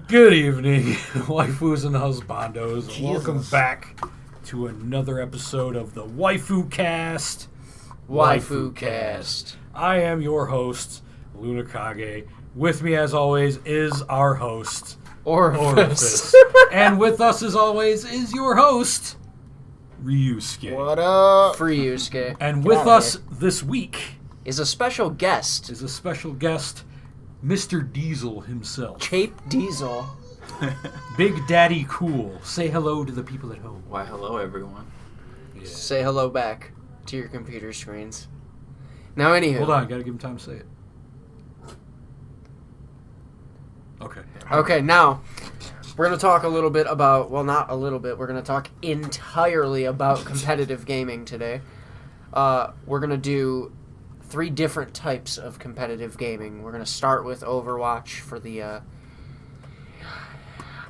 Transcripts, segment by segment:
Good evening, waifus and husbandos. Jesus. Welcome back to another episode of the WaifuCast. WaifuCast. I am your host, Luna Kage. With me, as always, is our host, Orifice. And with us, as always, is your host, Ryusuke. What up? Free Yusuke. And Get with outta us here. this week Is a special guest. is a special guest, Mr. Diesel himself. Chape Diesel. Big Daddy Cool. Say hello to the people at home. Why, hello, everyone. Yeah. Say hello back to your computer screens. Now, anywho. Hold on, gotta give him time to say it. Okay. Okay, now, we're going to talk a little bit about, well, not a little bit, we're going to talk entirely about competitive gaming today. We're going to do 3 different types of competitive gaming. We're going to start with Overwatch for the,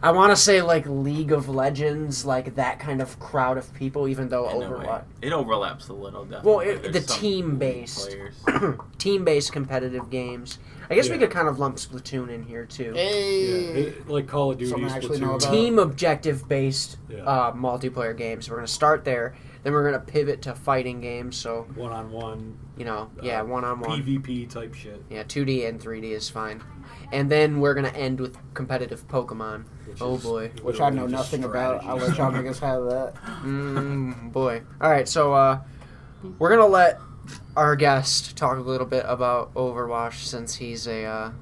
I want to say, like, League of Legends, like, that kind of crowd of people, even though In a way. Overwatch... It overlaps a little, definitely. Well, the There's some team-based. players. Team-based competitive games. I guess we Yeah. could kind of lump Splatoon in here, too. Hey. Yeah, like Call of Duty, Something I actually know Splatoon. about. Team objective-based Yeah. multiplayer games. We're going to start there. Then we're going to pivot to fighting games. So, One-on-one, one-on-one. PvP type shit. Yeah, 2D and 3D is fine. And then we're going to end with competitive Pokemon. Which Oh, is boy. Which I know literally just nothing about. I'll let y'all niggas have that. Boy. All right, so we're going to let our guest talk a little bit about Overwatch since he's a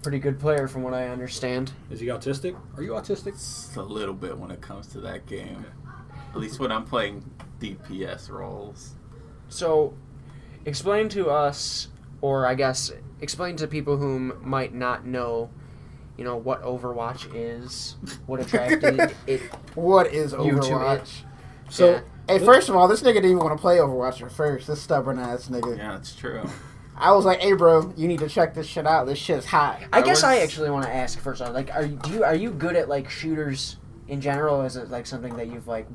pretty good player from what I understand. Is he autistic? Are you autistic? It's a little bit when it comes to that game. At least when I'm playing DPS roles. So, explain to us, or I guess explain to people who might not know, what Overwatch is, what attracted it. What is You to Overwatch? So, Yeah. Hey, first of all, this nigga didn't even want to play Overwatch at first. This stubborn ass nigga. Yeah, that's true. I was like, hey, bro, you need to check this shit out. This shit's hot. I guess I was- actually want to ask first off, like, are you good at like shooters in general? Or is it like something that you've like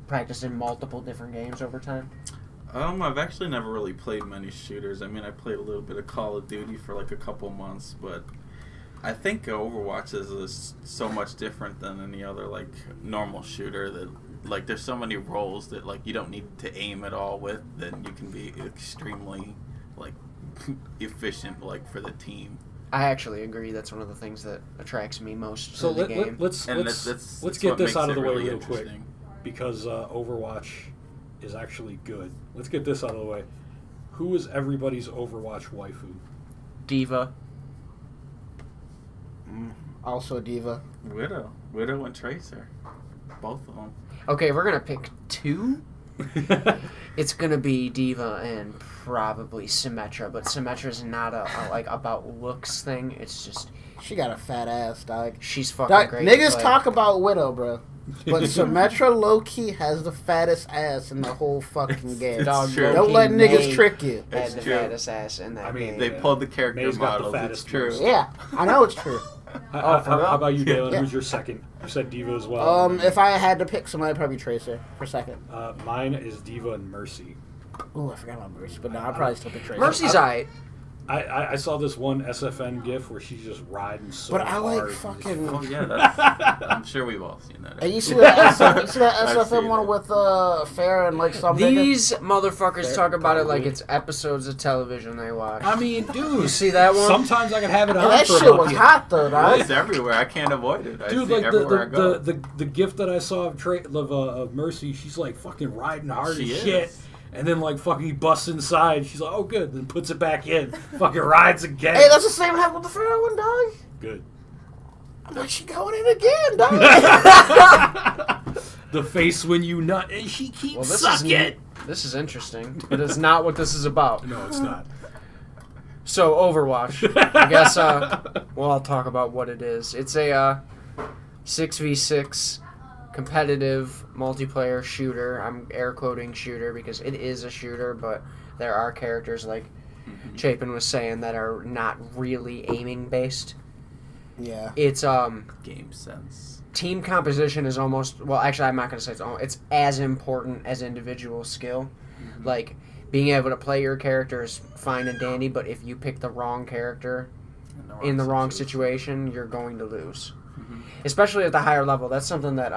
practiced in multiple different games over time? I've actually never really played many shooters. I mean, I played a little bit of Call of Duty for like a couple months, but I think Overwatch is so much different than any other like normal shooter that like there's so many roles that like you don't need to aim at all with, then you can be extremely like efficient like for the team. I actually agree. That's one of the things that attracts me most so to the game. let's And let's that's get what this makes out of it the way really real quick interesting. because Overwatch is actually good. Let's get this out of the way. Who is everybody's Overwatch waifu? Diva. Also, Diva. Widow and Tracer, both of them. Okay, we're gonna pick 2. It's gonna be Diva and probably Symmetra, but Symmetra's not a like about looks thing. It's just She got a fat ass, dog. she's fucking Dog, great. to niggas play. talk about Widow, bro. But Symmetra low-key has the fattest ass in the whole fucking game. Dog, true. Don't let low-key niggas May trick you. Had It's the true. fattest ass in that I mean, game. They pulled the character May's got the models. It's fattest true. moves. Yeah, I know it's true. How about you, Dalen? Yeah. Who's your second? You said Diva as well. If I had to pick somebody, I'd probably Tracer for second. Mine is Diva and Mercy. Ooh, I forgot about Mercy, but no, I'd probably still pick Tracer. Mercy's alright. I saw this one SFN gif where she's just riding so But I hard. like and just- fucking. Oh yeah, that's, I'm sure we've all seen that. Hey, you see that I've SFM seen one it. with Fair and like some nigga? These motherfuckers Fair, talk about it like probably. it's episodes of television they watch. I mean, dude. You see that one? Sometimes I can have it on And that for shit about was the- hot though, dog. It's everywhere. I can't avoid it. I Dude, see like everywhere I go. the gift that I saw of Mercy, she's like fucking riding hard She as is. shit. And then like fucking busts inside. She's like, oh good, then puts it back in. Fucking rides again. Hey, that's the same happened with the Fair one, dog. Good. I'm like, she going in again, dog. The face when you nut, and she keeps sucking. This is interesting, but it's not what this is about. No, it's not. So, Overwatch. I guess, well, I'll talk about what it is. It's a 6v6 competitive multiplayer shooter. I'm air quoting shooter because it is a shooter, but there are characters like Chapin was saying that are not really aiming based. Yeah. It's Game sense. team composition is almost, well, actually I'm not going to say it's as important as individual skill. Like being able to play your character is fine and dandy, but if you pick the wrong character, in the wrong situation, you're going to lose. Mm-hmm. Especially at the higher level. That's something that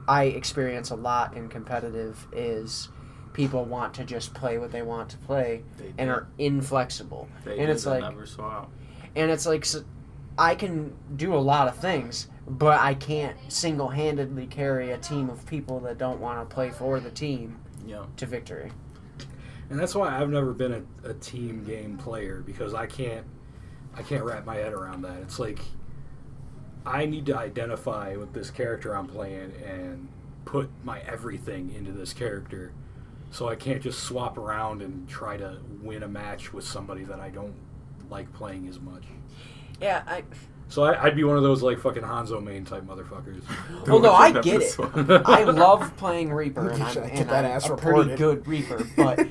I experience a lot in competitive is people want to just play what they want to play and are inflexible. And it's like never swap. And it's like I can do a lot of things, but I can't single-handedly carry a team of people that don't want to play for the team to victory. And that's why I've never been a team game player, because I can't wrap my head around that. It's like I need to identify with this character I'm playing and put my everything into this character. So I can't just swap around and try to win a match with somebody that I don't like playing as much. Yeah, So I'd be one of those like fucking Hanzo main type motherfuckers. Well, no, I get it. I love playing Reaper, and I'm a pretty good Reaper, but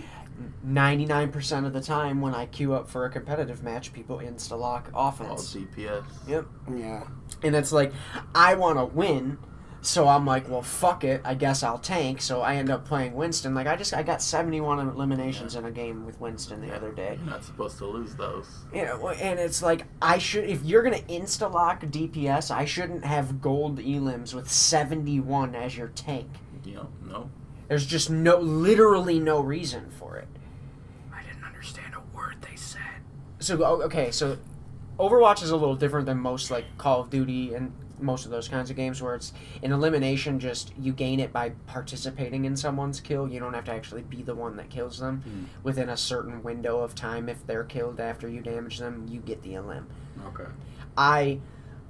99% of the time when I queue up for a competitive match, people insta-lock offense. All DPS. Yep. Yeah. And it's like, I want to win, so I'm like, well, fuck it, I guess I'll tank, so I end up playing Winston. Like, I got 71 eliminations in a game with Winston the other day. You're not supposed to lose those. Yeah, and it's like, if you're going to insta-lock DPS, I shouldn't have gold elims with 71 as your tank. No. There's just literally no reason for it. I didn't understand a word they said. So, okay, so Overwatch is a little different than most, like, Call of Duty and most of those kinds of games where it's an elimination, just you gain it by participating in someone's kill. You don't have to actually be the one that kills them. Within a certain window of time, if they're killed after you damage them, you get the elim. Okay. I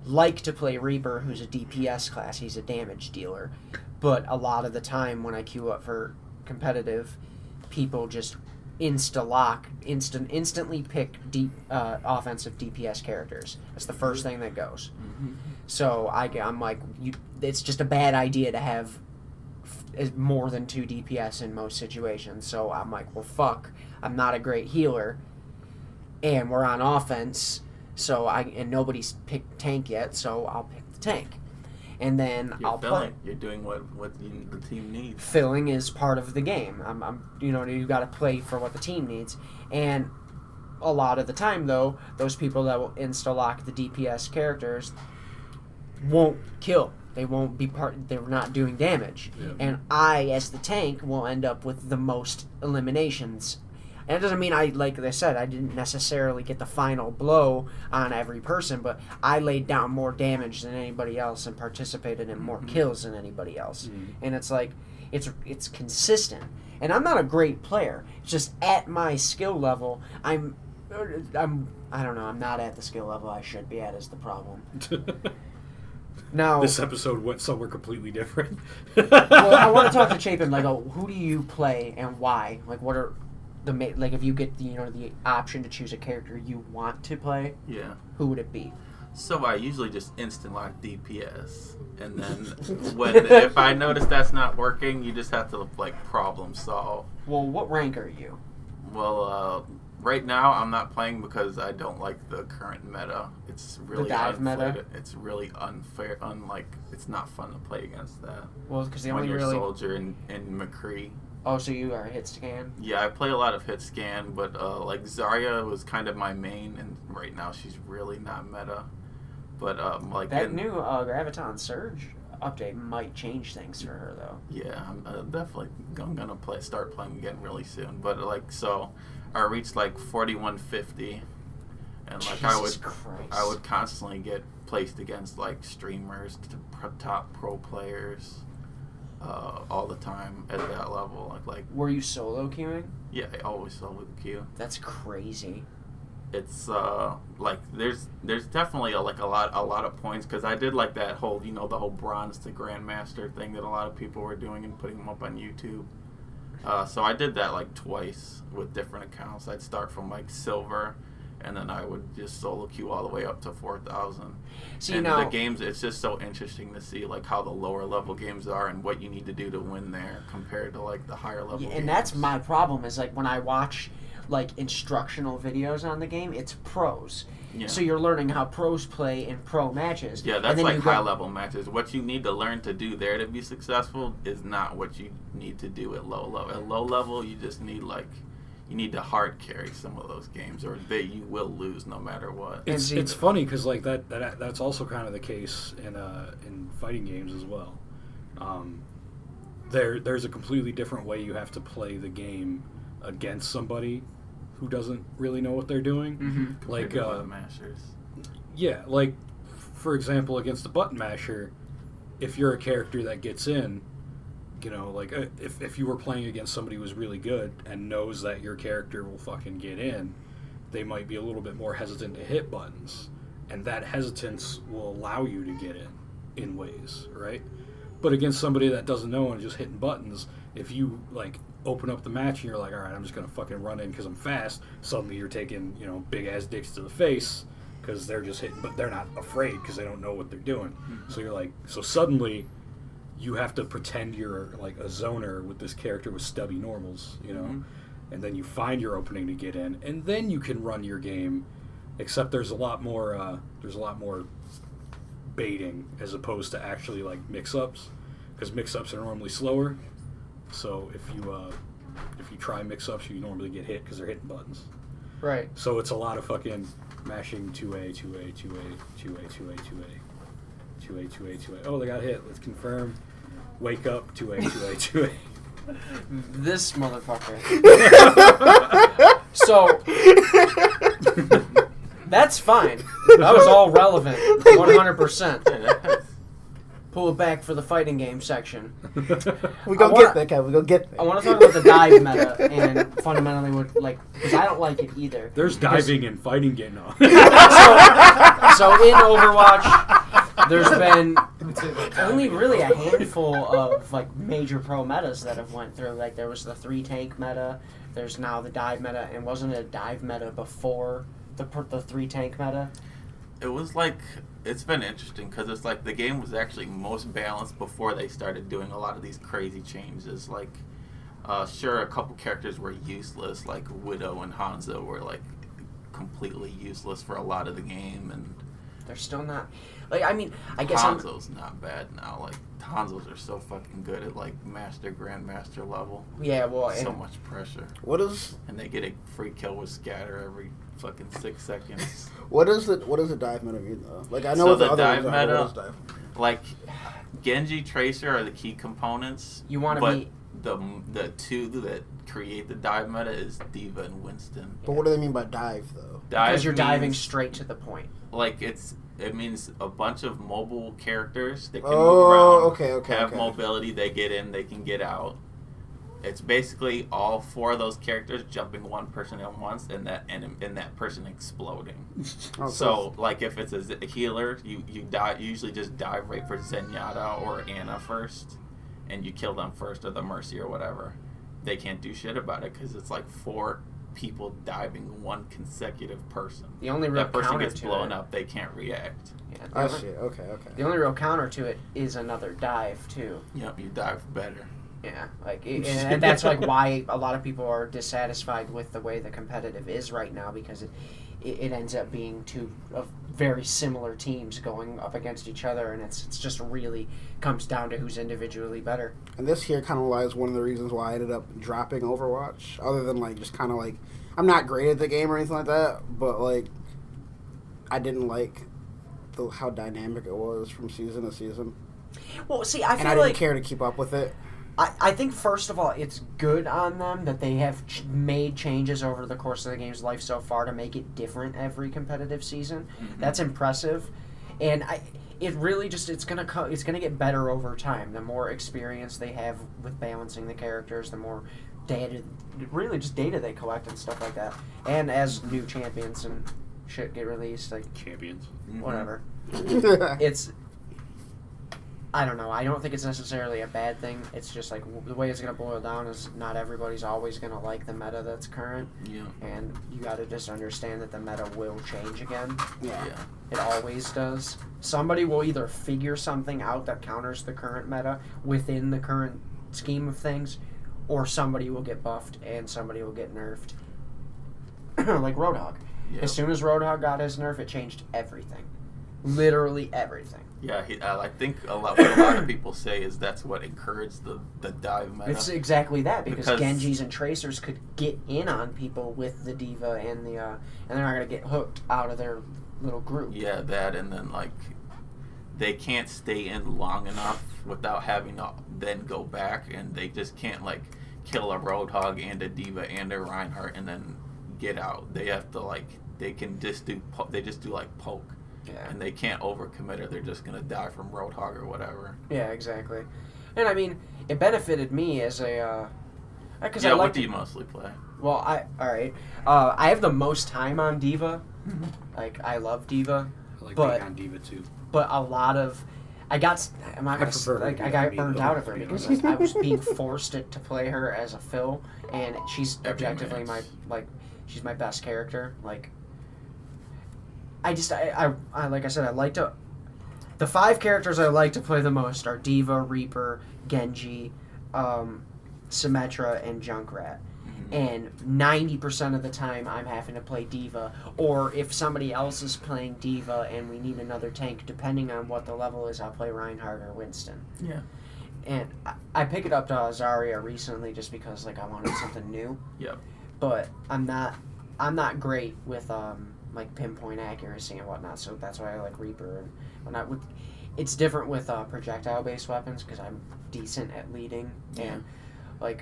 like to play Reaper, who's a DPS class. He's a damage dealer. But a lot of the time when I queue up for competitive, people just instantly pick offensive DPS characters. That's the first thing that goes. So I'm like, it's just a bad idea to have more than 2 DPS in most situations. So I'm like, well, fuck, I'm not a great healer, and we're on offense. So and nobody's picked tank yet, so I'll pick the tank, and then I'll play. You're doing what the team needs. Filling is part of the game. You got to play for what the team needs, and a lot of the time though, those people that will insta-lock the DPS characters won't kill. They won't be they're not doing damage. Yeah. And I, as the tank, will end up with the most eliminations. And it doesn't mean like I said, I didn't necessarily get the final blow on every person, but I laid down more damage than anybody else and participated in more kills than anybody else. And it's like, it's consistent. And I'm not a great player. It's just at my skill level, I don't know, I'm not at the skill level I should be at is the problem. Now, this episode went somewhere completely different. Well, I want to talk to Chapin. Like, who do you play and why? Like, what are like if you get the option to choose a character you want to play? Yeah. Who would it be? So I usually just instant lock DPS, and then if I notice that's not working, you just have to like problem solve. Well, what rank are you? Well, right now I'm not playing because I don't like the current meta. It's really the dive meta. It's really unfair. It's not fun to play against that. Well, because when you're Soldier and McCree. Oh, so you are hit scan? Yeah, I play a lot of hit scan, but like Zarya was kind of my main, and right now she's really not meta. But like that new Graviton Surge update might change things for her though. Yeah, I'm definitely gonna start playing again really soon. But like I reached like 4150, and like I would constantly get placed against like streamers, top pro players. All the time at that level, like. Were you solo queuing? Yeah, I always solo queue. That's crazy. It's like there's definitely a lot of points because I did like that whole the whole bronze to grandmaster thing that a lot of people were doing and putting them up on YouTube. So I did that like twice with different accounts. I'd start from like silver, and then I would just solo queue all the way up to 4,000. And the games, it's just so interesting to see like how the lower level games are and what you need to do to win there compared to like the higher level games. And that's my problem is like when I watch like instructional videos on the game, it's pros. Yeah. So you're learning how pros play in pro matches. Yeah, that's like high level matches. What you need to learn to do there to be successful is not what you need to do at low level. At low level, you just need like you need to hard carry some of those games, or you will lose no matter what. It's funny because like that's also kind of the case in fighting games as well. There's a completely different way you have to play the game against somebody who doesn't really know what they're doing. Mm-hmm. Like button mashers. Yeah, like for example, against a button masher, if you're a character that gets in, you know, like if you were playing against somebody who was really good and knows that your character will fucking get in, they might be a little bit more hesitant to hit buttons, and that hesitance will allow you to get in ways, right? But against somebody that doesn't know and just hitting buttons, if you like open up the match and you're like, all right, I'm just gonna fucking run in because I'm fast, suddenly you're taking, you know, big ass dicks to the face because they're just hitting, but they're not afraid because they don't know what they're doing. Mm-hmm. So you're like, so suddenly you have to pretend you're like a zoner with this character with stubby normals, you know, mm-hmm. and then you find your opening to get in, and then you can run your game. Except there's a lot more baiting as opposed to actually like mix-ups, because mix-ups are normally slower. So if you try mix-ups, you normally get hit because they're hitting buttons. Right. So it's a lot of fucking mashing 2A, 2A, 2A, 2A, 2A, 2A, 2A, 2A, 2A. Oh, they got hit. Let's confirm. Wake up. 2A, 2A, 2A. This motherfucker. So that's fine. That was all relevant. 100%. Pull it back for the fighting game section. We go get that guy. We go get that. I want to talk about the dive meta and fundamentally what, like, because I don't like it either. There's diving and fighting game now. So in Overwatch, there's been only really a handful of like major pro metas that have went through. Like there was the 3 tank meta. There's now the dive meta, and wasn't it a dive meta before the 3 tank meta? It was like, it's been interesting because it's like the game was actually most balanced before they started doing a lot of these crazy changes. Like, sure, a couple characters were useless, like Widow and Hanzo were like completely useless for a lot of the game, and they're still not. Like, I mean, I guess Hanzo's not bad now. Like, Hanzos are so fucking good at like grandmaster level. Yeah, well, so much pressure. And they get a free kill with scatter every fucking 6 seconds. What does the dive meta mean though? Like I know so what the other dive ones are, meta, what is dive? like Genji, Tracer are the key components. You want to be the two that create the dive meta is Diva and Winston. But what do they mean by dive though? Because you're diving straight to the point. Like it means a bunch of mobile characters that can move around, have mobility, they get in, they can get out. It's basically all 4 of those characters jumping one person in once and that person exploding. Oh, so like if it's a healer, you usually just dive right for Zenyatta or Ana first, and you kill them first, or the Mercy or whatever. They can't do shit about it because it's like 4 people diving one consecutive person. The only real that person counter gets to blown it, up, they can't react. Yeah, I see. Okay. The only real counter to it is another dive too. Yep, you dive better. Yeah, like, and that's like why a lot of people are dissatisfied with the way the competitive is right now, because it ends up being 2 of very similar teams going up against each other, and it's just really comes down to who's individually better. And this here kind of lies one of the reasons why I ended up dropping Overwatch, other than like just kind of like I'm not great at the game or anything like that, but like I didn't like how dynamic it was from season to season. Well, see, I feel and I didn't care to keep up with it. I think, first of all, it's good on them that they have made changes over the course of the game's life so far to make it different every competitive season. Mm-hmm. That's impressive. And it really just, it's gonna get better over time. The more experience they have with balancing the characters, the more data they collect and stuff like that. And as new champions and shit get released, like champions, whatever. It's, I don't know. I don't think it's necessarily a bad thing. It's just like the way it's going to boil down is not everybody's always going to like the meta that's current. Yeah. And you got to just understand that the meta will change again. Yeah. It always does. Somebody will either figure something out that counters the current meta within the current scheme of things, or somebody will get buffed and somebody will get nerfed. Like Roadhog. Yep. As soon as Roadhog got his nerf, it changed everything. literally everything. Yeah, I think what a lot of people say is that's what encouraged the dive meta. It's exactly that because Genjis and Tracers could get in on people with the diva and the and they're not gonna get hooked out of their little group. Yeah, that, and then like they can't stay in long enough without having to then go back, and they just can't like kill a Roadhog and a diva and a Reinhardt and then get out. They have to like they just do like poke. Yeah. And they can't overcommit or they're just going to die from Roadhog or whatever. Yeah, exactly. And I mean, it benefited me as a... Cause yeah, I like what do you mostly play? Well, alright. I have the most time on Diva. Like, I love Diva. I like but, being on Diva too. But a lot of... I got burned out of her because I was being forced to play her as a fill, and she's objectively she's my best character. Like, I like I said, I like to... The 5 characters I like to play the most are Diva, Reaper, Genji, Symmetra, and Junkrat. And 90% of the time I'm having to play Diva, or if somebody else is playing Diva and we need another tank, depending on what the level is, I'll play Reinhardt or Winston. Yeah. And I picked it up to Zarya recently just because like I wanted something new. Yep. But I'm not great with like pinpoint accuracy and whatnot, so that's why I like Reaper and whatnot. It's different with projectile based weapons because I'm decent at leading and like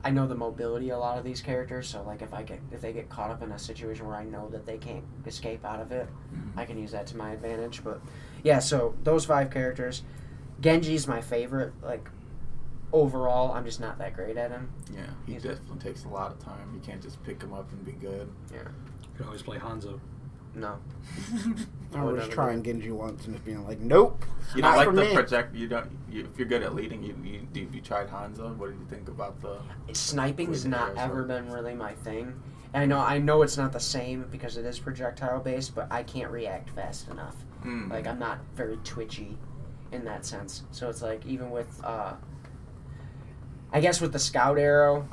I know the mobility of a lot of these characters, so like if they get caught up in a situation where I know that they can't escape out of it, I can use that to my advantage. But yeah, so those 5 characters. Genji's my favorite. Like overall, I'm just not that great at him. Yeah, he definitely takes a lot of time. You can't just pick him up and be good. Yeah. You can always play Hanzo. No. I was trying Genji once and just being like, nope. You don't like the project. You don't. If you're good at leading, you tried Hanzo. What did you think about the? Sniping's not ever been really my thing. And I know it's not the same because it is projectile based, but I can't react fast enough. Like I'm not very twitchy in that sense. So it's like even with I guess with the scout arrow,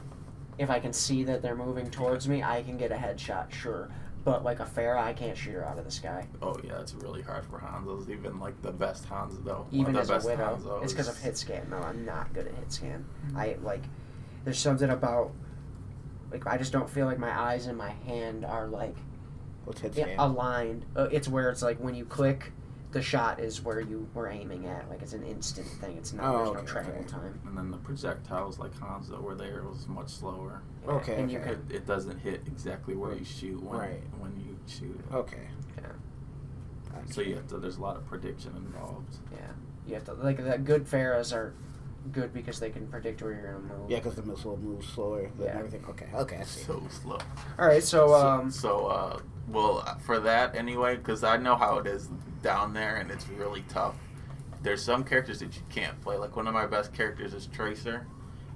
if I can see that they're moving towards me, I can get a headshot, sure. But like a Pharah, I can't shoot her out of the sky. Oh yeah, it's really hard for Hanzos. Even like the best Hanzo though. Even as a Widow, it's because of hit scan. No, I'm not good at hit scan. I like. There's something about like I just don't feel like my eyes and my hand are like aligned. It's where it's like when you click, the shot is where you were aiming at. Like it's an instant thing. It's not. There's no travel time. And then the projectiles like Hanzo, where the arrow is much slower. Yeah. Okay. And it doesn't hit exactly where you shoot when you shoot it. Okay. Yeah. So you have to. There's a lot of prediction involved. Yeah. You have to like the good Pharahs are good because they can predict where you're gonna move. Yeah, because the missile moves slower than everything. Okay, I see. So slow. All right, so well, for that anyway, because I know how it is down there, and it's really tough. There's some characters that you can't play. Like one of my best characters is Tracer,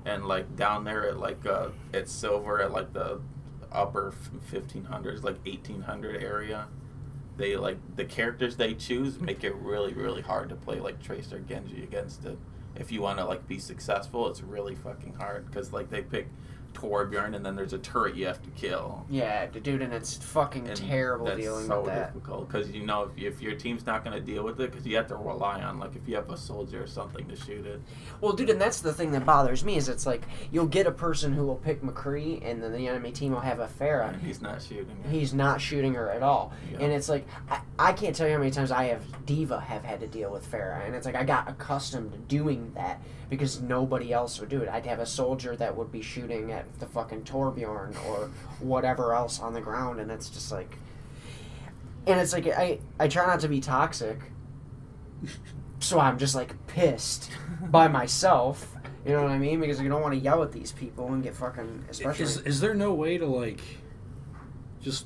and like down there at like at silver at like the upper 1500s, like 1800 area. They like the characters they choose make it really really hard to play like Tracer Genji against it. If you want to like be successful, it's really fucking hard because like they pick Torbjorn and then there's a turret you have to kill. Yeah, dude, and it's fucking terrible dealing with that. That's so difficult because you know if your team's not going to deal with it because you have to rely on like if you have a soldier or something to shoot it. Well, dude, and that's the thing that bothers me is it's like you'll get a person who will pick McCree and then the enemy team will have a Pharah. And he's not shooting her. He's not shooting her at all. Yeah. And it's like I can't tell you how many times I have Diva have had to deal with Pharah, and it's like I got accustomed to doing that because nobody else would do it. I'd have a soldier that would be shooting at the fucking Torbjorn or whatever else on the ground, and it's just like, and it's like I try not to be toxic, so I'm just like pissed by myself. You know what I mean? Because you don't want to yell at these people and get fucking. Especially, is there no way to like just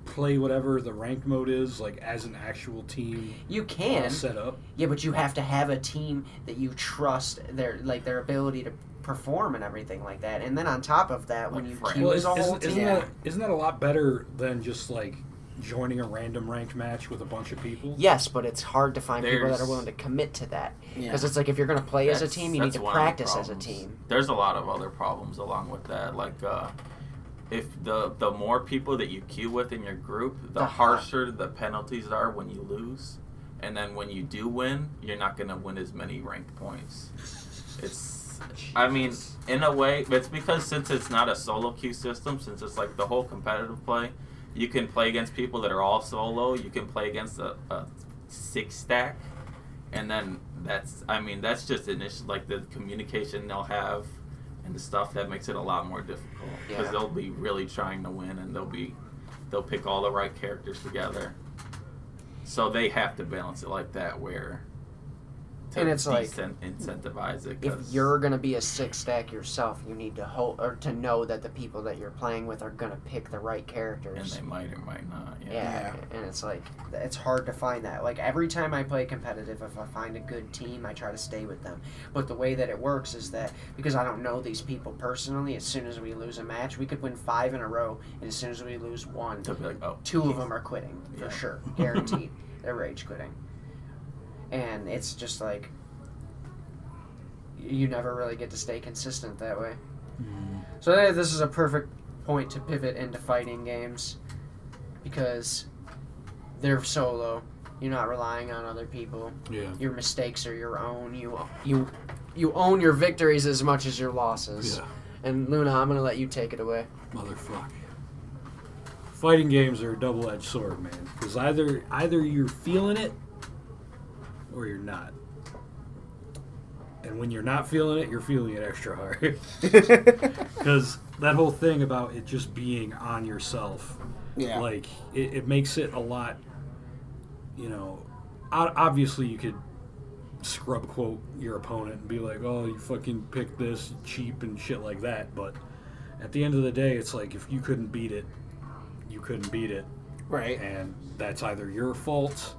play whatever the ranked mode is like as an actual team? You can set up. Yeah, but you have to have a team that you trust their ability to perform and everything like that. And then on top of that, when you choose a whole team, isn't that a lot better than just like joining a random ranked match with a bunch of people? Yes, but it's hard to find people that are willing to commit to that. Because it's like if you're going to play as a team, you need to practice as a team. There's a lot of other problems along with that, like if the more people that you queue with in your group, the The harsher the penalties are when you lose. And then when you do win, you're not going to win as many ranked points. I mean, in a way, it's because since it's not a solo queue system, since it's like the whole competitive play, you can play against people that are all solo. You can play against a 6-stack. And then that's just initial, like the communication they'll have and the stuff that makes it a lot more difficult. Because they'll be really trying to win and they'll pick all the right characters together. So they have to balance it like that, where and it's like incentivize it. If you're gonna be a 6-stack yourself, you need to to know that the people that you're playing with are gonna pick the right characters. And they might or might not. Yeah. And it's like it's hard to find that. Like every time I play competitive, if I find a good team, I try to stay with them. But the way that it works is that because I don't know these people personally, as soon as we lose a match, we could win 5 in a row, and as soon as we lose one, They'll be like, 2 of them are quitting for sure, guaranteed. They're rage quitting. And it's just like you never really get to stay consistent that way. So this is a perfect point to pivot into fighting games because they're solo. You're not relying on other people. Yeah. Your mistakes are your own. You own your victories as much as your losses. Yeah. And Luna, I'm gonna let you take it away. Motherfuck. Fighting games are a double-edged sword, man. Because either you're feeling it or you're not. And when you're not feeling it, you're feeling it extra hard. Because that whole thing about it just being on yourself, like, it makes it a lot, obviously you could scrub quote your opponent and be like, oh, you fucking picked this, cheap and shit like that. But at the end of the day, it's like, if you couldn't beat it, you couldn't beat it. Right. And that's either your fault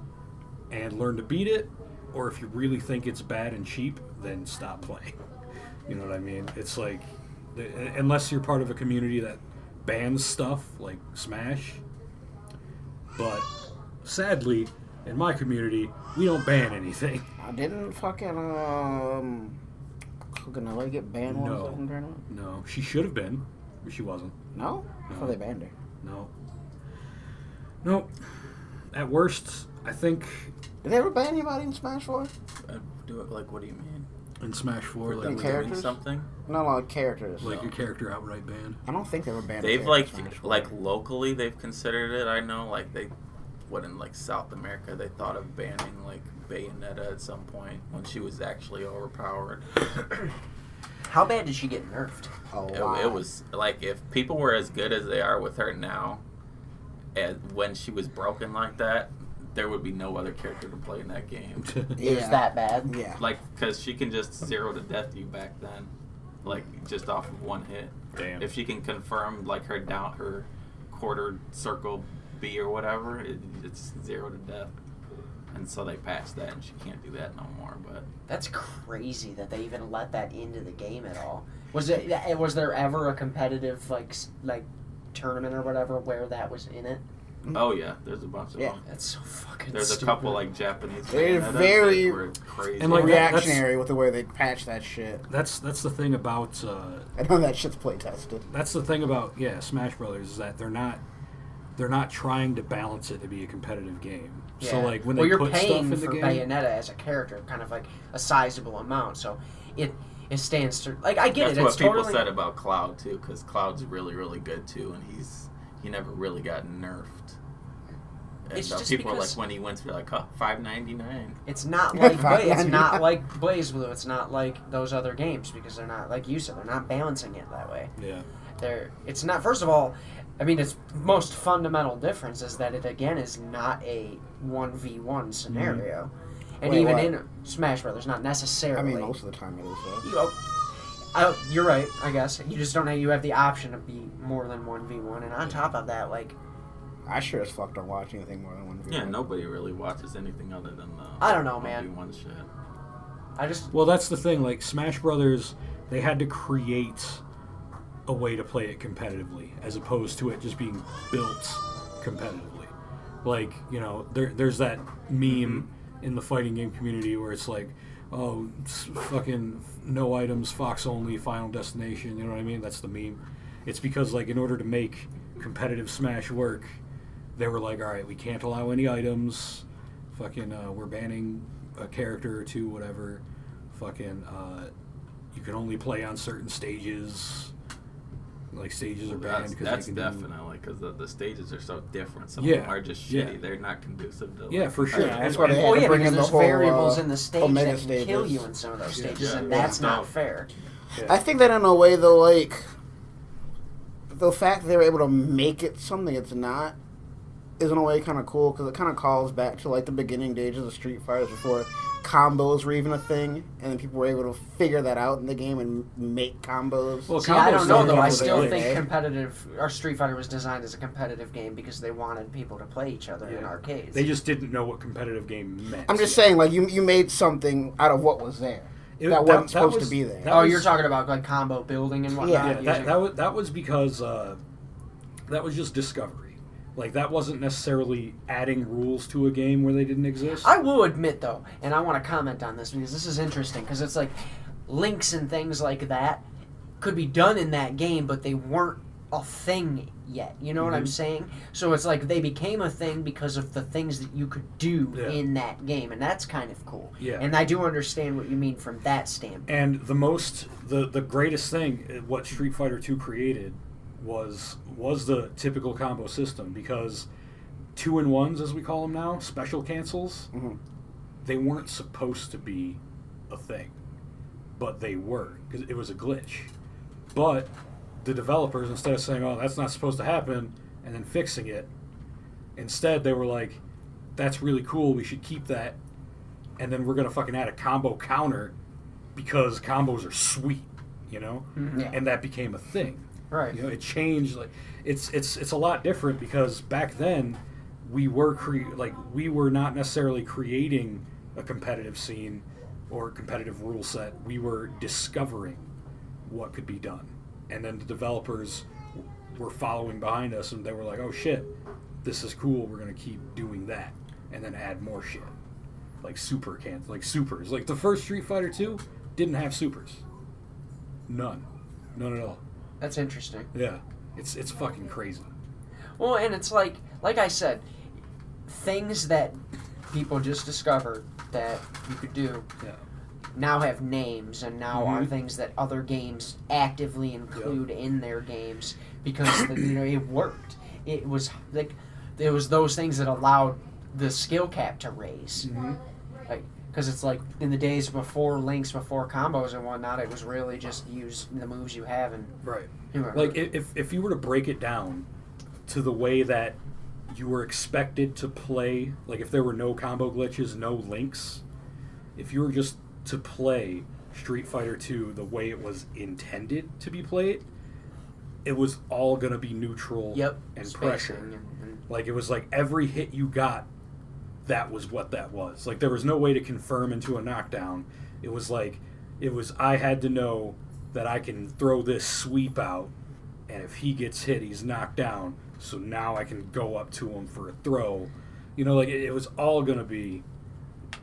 and learn to beat it, or if you really think it's bad and cheap, then stop playing. You know what I mean? It's like, unless you're part of a community that bans stuff like Smash. But sadly, in my community, we don't ban anything. I didn't fucking Ganella get banned once in the tournament? No, she should have been, but she wasn't. No? I thought they banned her. No. Nope. At worst, I think Did they ever ban anybody in Smash 4? Do it like, what do you mean? in Smash 4, For like, them characters? doing something? No, like characters. like a character outright banned. I don't think they were banned. They've characters in Smash 4. like locally they've considered it. I know, like they, in like South America they thought of banning like Bayonetta at some point when she was actually overpowered. How bad did she get nerfed? It was like if people were as good as they are with her now, as when she was broken like that, there would be no other character to play in that game. It was that bad? Yeah. Like, because she can just 0 to death you back then, like just off of one hit. Damn. If she can confirm like her quarter circle B or whatever, it's 0 to death. And so they patched that, and she can't do that no more. But That's crazy that they even let that into the game at all. Was there ever a competitive like tournament or whatever where that was in it? oh yeah, there's a bunch of them. That's so fucking There's stupid. a couple like Japanese. They're Bayonetta's very- that were crazy. And, like, reactionary with the way they patch that shit. That's the thing about I know that shit's play tested. that's the thing about Smash Brothers is that they're not trying to balance it to be a competitive game. Yeah. So like when well, they you're put paying stuff in the for game, Bayonetta as a character, kind of like a sizable amount, so it stands to like I get That's it. what It's people totally said about Cloud too, because Cloud's really really good too, and he never really got nerfed. And It's just people are because- like when he went to like $5.99. It's not like it's $5.99. not like BlazBlue. It's not like those other games because they're not like you said. They're not balancing it that way. yeah, It's not. First of all, I mean, its most fundamental difference is that it again is not a 1v1 scenario, and Wait, even what? in Smash Brothers, not necessarily. I mean, most of the time it is, though. You're right. I guess you just don't know. You have the option to be more than 1v1, and on top of that, like I sure as fuck don't watch anything more than 1v1. Yeah, nobody really watches anything other than the I don't know, man. 1v1 shit. I just well that's the thing. Like Smash Brothers, they had to create a way to play it competitively, as opposed to it just being built competitively. Like there's that meme in the fighting game community where it's like, oh, it's fucking no items, Fox only, Final Destination. You know what I mean? That's the meme. It's because, like, in order to make competitive Smash work, they were like, all right, we can't allow any items. Fucking, we're banning a character or two, whatever. Fucking, you can only play on certain stages. Like, stages are banned. That's definitely, because the stages are so different. Some Yeah, of them are just yeah. shitty. They're not conducive to... Yeah, for sure. Yeah, that's And- why they had Oh to yeah, bring because in the there's whole variables in the stage Omega that can kill stages. you in some of those stages, Yeah, and yeah. that's not Dope. fair. yeah. I think that in a way, though, like, the fact that they were able to make it something it's not is in a way kind of cool, because it kind of calls back to, like, the beginning days of the Street Fighters before combos were even a thing, and then people were able to figure that out in the game and make combos. Well, See, I don't know started though. I off with still a glitch. think competitive or Street Fighter was designed as a competitive game because they wanted people to play each other in Yeah. arcades. They just didn't know what competitive game meant. I'm just saying, like, you made something out of what was there. That wasn't supposed to be there. that Oh, was- you're talking about like combo building and whatnot. Yeah, using- that was because that was just discovery. Like, that wasn't necessarily adding rules to a game where they didn't exist. I will admit though, and I want to comment on this because this is interesting because it's like links and things like that could be done in that game, but they weren't a thing yet. You know what I'm Mhm. saying? So it's like they became a thing because of the things that you could do Yeah. in that game, and that's kind of cool. Yeah. And I do understand what you mean from that standpoint. And the greatest thing what Street Fighter 2 created was the typical combo system, because 2-in-1s, as we call them now, special cancels, Mhm. they weren't supposed to be a thing, but they were because it was a glitch. But the developers, instead of saying, "Oh, that's not supposed to happen," and then fixing it, instead they were like, "That's really cool. We should keep that." And then we're gonna fucking add a combo counter because combos are sweet, you know. Yeah. And that became a thing. Right. You know, it changed. Like, it's a lot different because back then we were we were not necessarily creating a competitive scene or competitive rule set. We were discovering what could be done, and then the developers were following behind us, and they were like, "Oh shit, this is cool. We're gonna keep doing that, and then add more shit, like supers. Like the first Street Fighter 2 didn't have supers. None at all. That's interesting. Yeah, it's fucking crazy. Well, and it's like I said, things that people just discovered that you could do Yeah. now have names and now are Mhm. things that other games actively include in their games because it worked. It was like it was those things that allowed the skill cap to raise. Mm-hmm. Like, because it's like in the days before links, before combos and whatnot, it was really just use the moves you have and Right. Like if you were to break it down to the way that you were expected to play, like if there were no combo glitches, no links, if you were just to play Street Fighter 2 the way it was intended to be played, it was all gonna be neutral and spacing pressure. and Like, it was like every hit you got, that was what that was. Like, there was no way to confirm into a knockdown. It was like, I had to know that I can throw this sweep out, and if he gets hit, he's knocked down. So now I can go up to him for a throw. You know, like, it was all going to be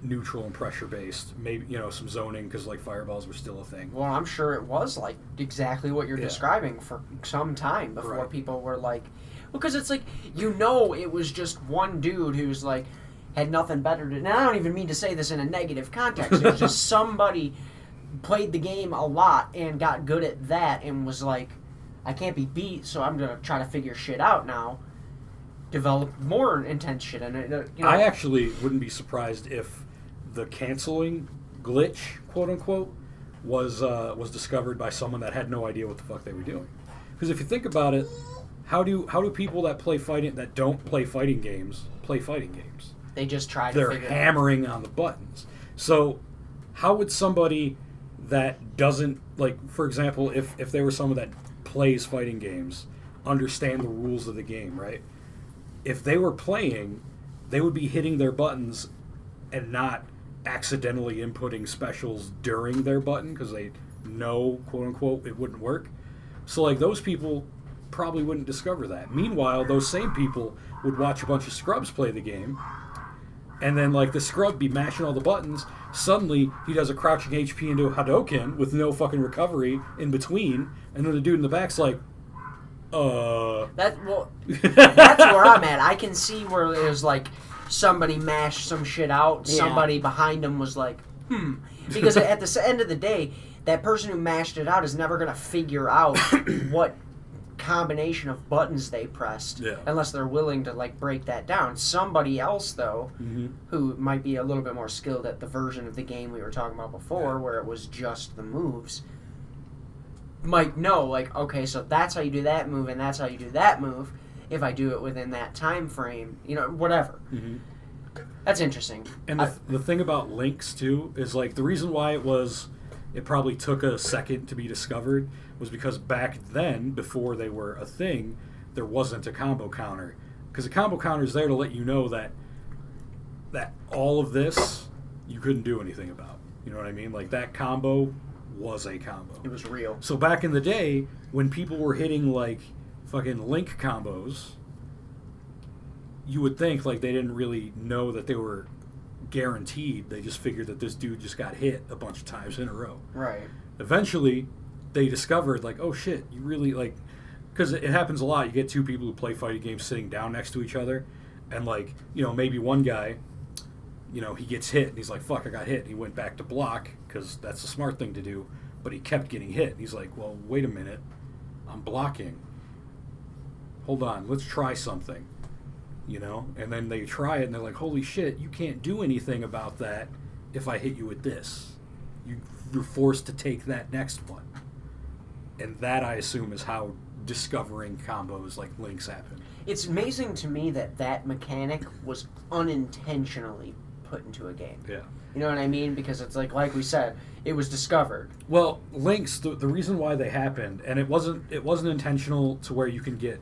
neutral and pressure based. Maybe, you know, some zoning, because, like, fireballs were still a thing. Well, I'm sure it was like exactly what you're Yeah. describing for some time before Right. people were like, because it's like, it was just one dude who's like, had nothing better to, and I don't even mean to say this in a negative context, it was just somebody played the game a lot and got good at that and was like, I can't be beat, so I'm going to try to figure shit out now. Develop more intense shit. And you know, I actually wouldn't be surprised if the canceling glitch, quote unquote, was discovered by someone that had no idea what the fuck they were doing. Because if you think about it, how do people that don't play fighting games play fighting games? they just tried They're to figure hammering on the buttons. So how would somebody that doesn't, like, for example, if they were someone that plays fighting games, understand the rules of the game, right? If they were playing, they would be hitting their buttons and not accidentally inputting specials during their button because they know, quote unquote, it wouldn't work. So, like, those people probably wouldn't discover that. Meanwhile, those same people would watch a bunch of scrubs play the game, and then, like, the scrub be mashing all the buttons. Suddenly, he does a crouching HP into a Hadouken with no fucking recovery in between, and then the dude in the back's like, That's where I'm at. I can see where there's like somebody mashed some shit out. Yeah. Somebody behind them was like, because at the end of the day, that person who mashed it out is never gonna figure out what combination of buttons they pressed unless they're willing to like break that down. Somebody else though, who might be a little bit more skilled at the version of the game we were talking about before, where it was just the moves, might know like, okay, so that's how you do that move and that's how you do that move if I do it within that time frame, whatever. That's interesting. And the thing about links too is like the reason why it probably took a second to be discovered was because back then, before they were a thing, there wasn't a combo counter. Because a combo counter is there to let you know that all of this you couldn't do anything about. You know what I mean? Like that combo was a combo. It was real. So back in the day, when people were hitting like fucking link combos, you would think like they didn't really know that they were guaranteed. They just figured that this dude just got hit a bunch of times in a row. Right. Eventually, they discovered like, oh shit, you really like, because it happens a lot. You get two people who play fighting games sitting down next to each other, and like, maybe one guy, he gets hit and he's like, fuck, I got hit. And he went back to block because that's the smart thing to do, but he kept getting hit. And he's like, well, wait a minute, I'm blocking. Hold on, let's try something. And then they try it and they're like, holy shit, you can't do anything about that if I hit you with this. You're forced to take that next one. And that, I assume, is how discovering combos like links happen. It's amazing to me that mechanic was unintentionally put into a game. Yeah. You know what I mean? Because it's like we said, it was discovered. Well, links, the reason why they happened, and it wasn't intentional to where you can get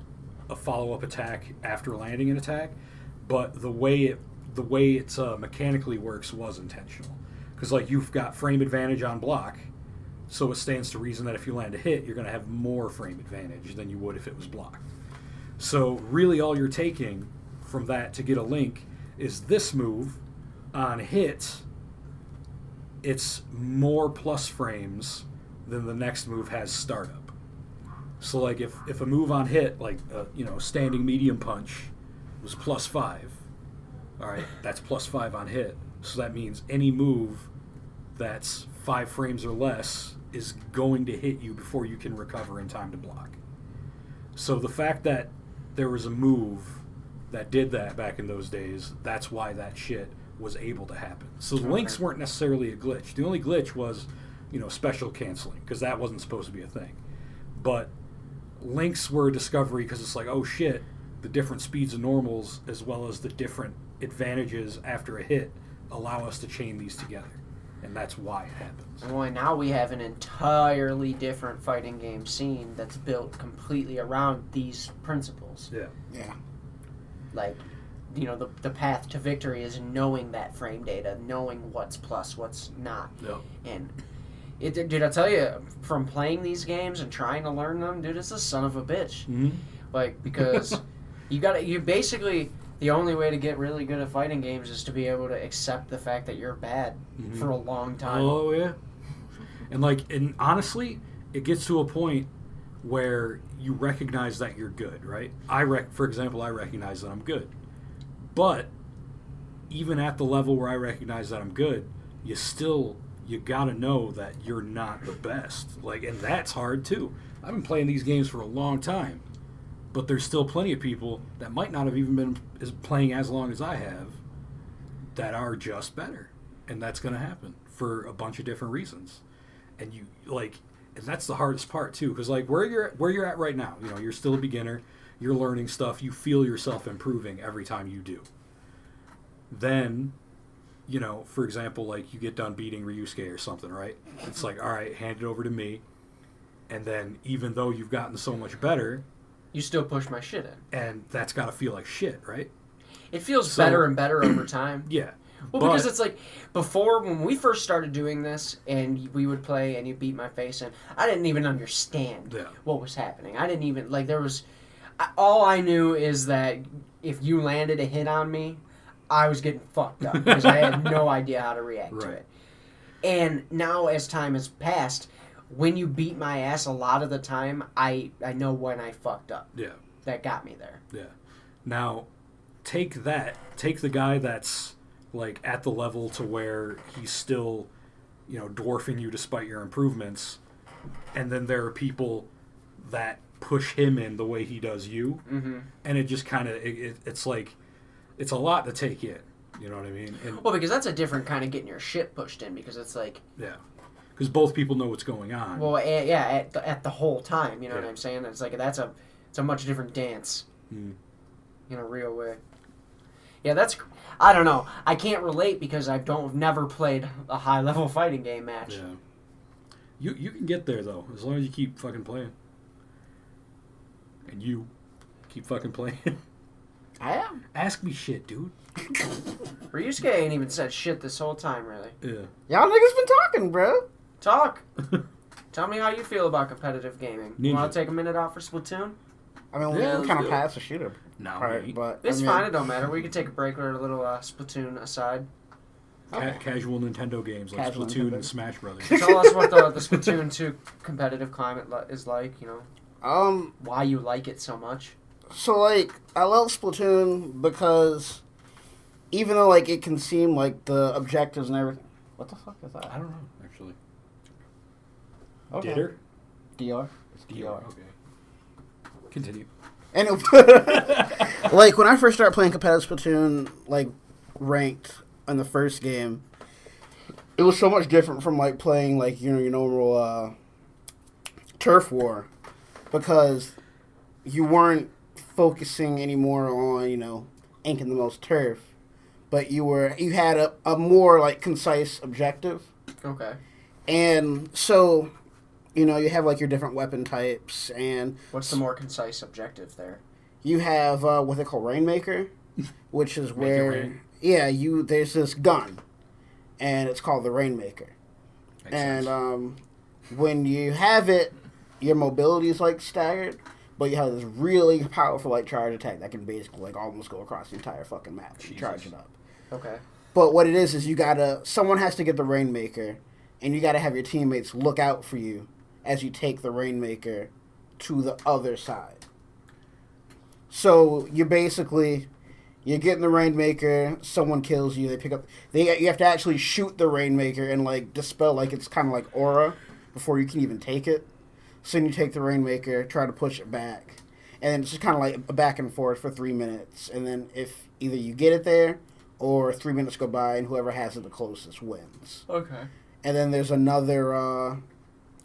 a follow-up attack after landing an attack, but the way it mechanically works was intentional. Because like you've got frame advantage on block, so it stands to reason that if you land a hit, you're going to have more frame advantage than you would if it was blocked. So really all you're taking from that to get a link is this move. On hit, it's more plus frames than the next move has startup. So like if a move on hit, like standing medium punch, was +5, all right, that's +5 on hit. So that means any move that's 5 frames or less is going to hit you before you can recover in time to block. So the fact that there was a move that did that back in those days, that's why that shit was able to happen. So the links weren't necessarily a glitch. The only glitch was, special canceling, because that wasn't supposed to be a thing. But links were a discovery because it's like, oh shit, the different speeds and normals as well as the different advantages after a hit allow us to chain these together. And that's why it happens. Boy, now we have an entirely different fighting game scene that's built completely around these principles. Yeah. Yeah. Like, the path to victory is knowing that frame data, knowing what's plus, what's not. Yeah. And dude, I tell you, from playing these games and trying to learn them, dude, it's a son of a bitch. Mm-hmm. Like, because you basically, the only way to get really good at fighting games is to be able to accept the fact that you're bad for a long time. Oh, yeah. And honestly, it gets to a point where you recognize that you're good, right? For example, I recognize that I'm good. But even at the level where I recognize that I'm good, you gotta know that you're not the best. And that's hard too. I've been playing these games for a long time, but there's still plenty of people that might not have even been playing as long as I have that are just better. And that's gonna happen for a bunch of different reasons. And and that's the hardest part too, because where you're at right now, you're still a beginner, you're learning stuff, you feel yourself improving every time you do. Then, for example, you get done beating Ryusuke or something, right? It's like, all right, hand it over to me. And then even though you've gotten so much better, you still push my shit in. And that's got to feel like shit, right? It feels better and better over time. Yeah. Well, because it's like, before, when we first started doing this, and we would play, and you beat my face in, I didn't even understand what was happening. I didn't even, all I knew is that if you landed a hit on me, I was getting fucked up, because I had no idea how to react to it. And now, as time has passed, when you beat my ass a lot of the time, I know when I fucked up. Yeah. That got me there. Yeah. Now, take the guy that's like at the level to where he's still, dwarfing you despite your improvements, and then there are people that push him in the way he does you, and it just kind of it's like it's a lot to take in. You know what I mean? And, well, because that's a different kind of getting your shit pushed in, because it's like because both people know what's going on. Well, at the whole time, you know what I'm saying? It's like it's a much different dance, in a real way. Yeah, I don't know. I can't relate because I've never played a high level fighting game match. Yeah. You can get there though, as long as you keep fucking playing. And you keep fucking playing. I am. Ask me shit, dude. Ryusuke ain't even said shit this whole time, really. Yeah. Y'all niggas been talking, bro. Talk. Tell me how you feel about competitive gaming. Ninja. You want to take a minute off for Splatoon? I mean, Yeah, we let's kind do of it. passed the shooter. No, Right, mate. but It's I mean, fine. It don't matter. We can take a break or a little Splatoon aside. Casual Nintendo games like Casual Splatoon Nintendo. and Smash Brothers. Tell us what the Splatoon 2 competitive climate is like, why you like it so much. So, like, I love Splatoon because even though, like, it can seem like the objectives and everything. What the fuck is that? I don't know, actually. Okay. Ditter? DR? It's DR. Okay. Continue. And like, when I first started playing competitive Splatoon, like, ranked in the first game, it was so much different from, like, playing, like, your normal turf war, because you weren't focusing anymore on, inking the most turf, but you had a more, like, concise objective. Okay. And so, you have, like, your different weapon types, and What's the more concise objective there? you have what they call Rainmaker, which is Make it where, rain. there's this gun, and it's called the Rainmaker. Makes And sense. when you have it, your mobility is, like, staggered, but you have this really powerful, like, charge attack that can basically, like, almost go across the entire fucking map if you charge it up. Okay. But what it is someone has to get the Rainmaker, and you gotta have your teammates look out for you as you take the Rainmaker to the other side. So you're getting the Rainmaker, someone kills you, you have to actually shoot the Rainmaker and, like, dispel, like, it's kind of like aura before you can even take it. So then you take the Rainmaker, try to push it back, and then it's just kind of like a back and forth for 3 minutes, and then if either you get it there, or 3 minutes go by, and whoever has it the closest wins. Okay. And then there's another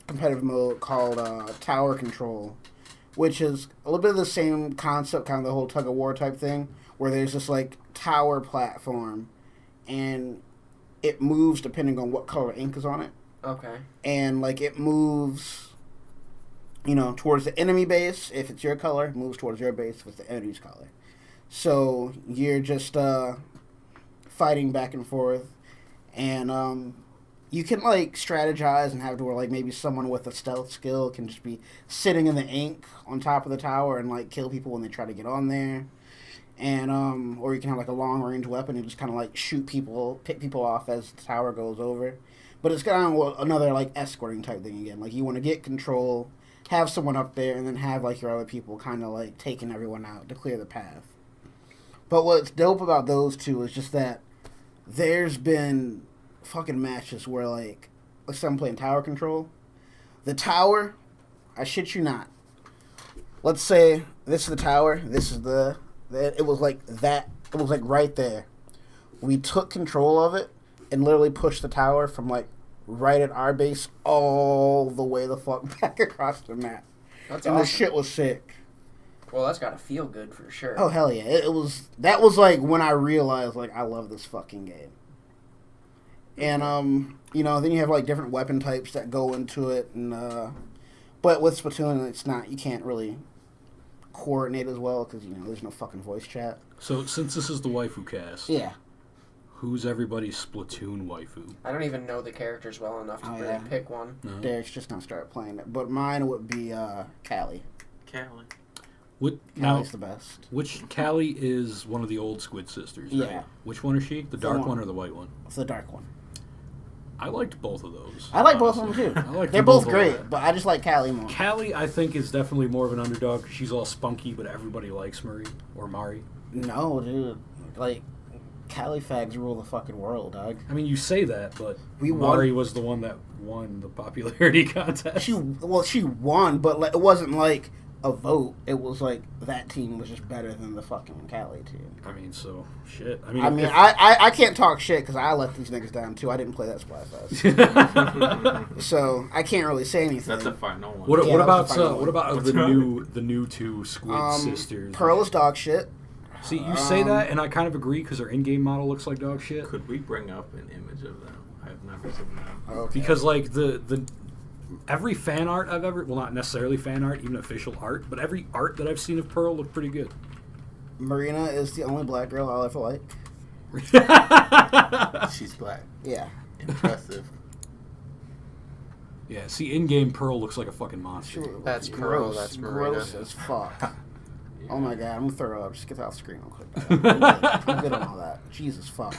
competitive mode called Tower Control, which is a little bit of the same concept, kind of the whole tug-of-war type thing, where there's this, like, tower platform, and it moves depending on what color ink is on it. Okay. And, like, it moves, towards the enemy base. If it's your color, it moves towards your base if it's the enemy's color. So you're just fighting back and forth, and you can, like, strategize and have to where, like, maybe someone with a stealth skill can just be sitting in the ink on top of the tower and, like, kill people when they try to get on there. And or you can have, like, a long range weapon and just kind of, like, pick people off as the tower goes over. But it's kind of another, like, escorting type thing again. Like, you want to get control, have someone up there, and then have, like, your other people kind of, like, taking everyone out to clear the path. But what's dope about those two is just that there's been fucking matches where, like, let's say I'm playing tower control. The tower, I shit you not. Let's say this is the tower, this is it was like that, it was like right there. We took control of it and literally pushed the tower from, like, right at our base all the way the fuck back across the map. That's and awesome. the shit was sick. Well, that's gotta feel good for sure. Oh, hell yeah. That was, like, when I realized, like, I love this fucking game. And, then you have, like, different weapon types that go into it, and, but with Splatoon, you can't really coordinate as well, because, there's no fucking voice chat. So, since this is the WaifuCast, Yeah. who's everybody's Splatoon waifu? I don't even know the characters well enough to really pick one. No? Derek's just gonna start playing it. But mine would be, Callie. Callie. Callie's the best. Which Callie is one of the old Squid sisters, right? Yeah. Which one is she? The dark one or the white one? It's the dark one. I liked both of those. I like both of them too. They're both great, but I just like Callie more. Callie, I think, is definitely more of an underdog. She's all spunky, but everybody likes Marie or Mari. No, dude. Like, Callie fags rule the fucking world, dog. I mean, you say that, but We Mari won. was the one that won the popularity contest. She won, but like, it wasn't like a vote. It was like that team was just better than the fucking Callie team. I mean, so shit. I can't talk shit because I let these niggas down too. I didn't play that Splatfest, so I can't really say anything. That's a final one. What Yeah, about that was the final what about What's the new two Squid sisters? Pearl is dog shit. See, you say that, and I kind of agree because their in-game model looks like dog shit. Could we bring up an image of them? I've never seen them. Okay. Because like the every fan art I've ever, well, not necessarily fan art, even official art, but every art that I've seen of Pearl looked pretty good. Marina is the only black girl I'll ever like. She's black. Yeah. Impressive. Yeah, see, in-game Pearl looks like a fucking monster. That's gross. Pearl, that's Marina. Gross as fuck. Yeah. Oh my god, I'm gonna throw up. Just get that off the screen real quick. I'm good on all that. Jesus fuck.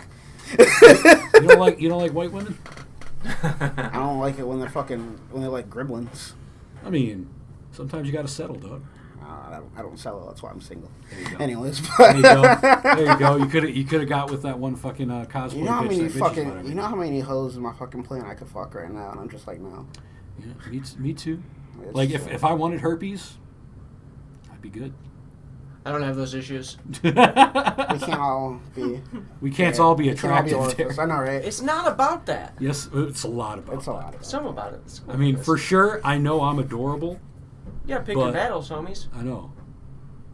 You don't like white women? I don't like it when they're like gremlins. I mean, sometimes you gotta settle, dog. I don't sell it. That's why I'm single. There you go. Anyways, There you go. There you go. You could have got with that one fucking cosplay. you know how bitch many that bitches fucking about you know how many hoes in my fucking plan I could fuck right now, and I'm just like, no. Yeah, me too. It's Like just, if I wanted herpes, I'd be good. I don't have those issues. we can't all be. We can't all be we can't all be attractive. orifice. I know, right? It's not about that. Yes, it's a lot about. It's a lot. Some about it. I mean, for sure, I know I'm adorable. Yeah, pick but- your battles, homies. I know.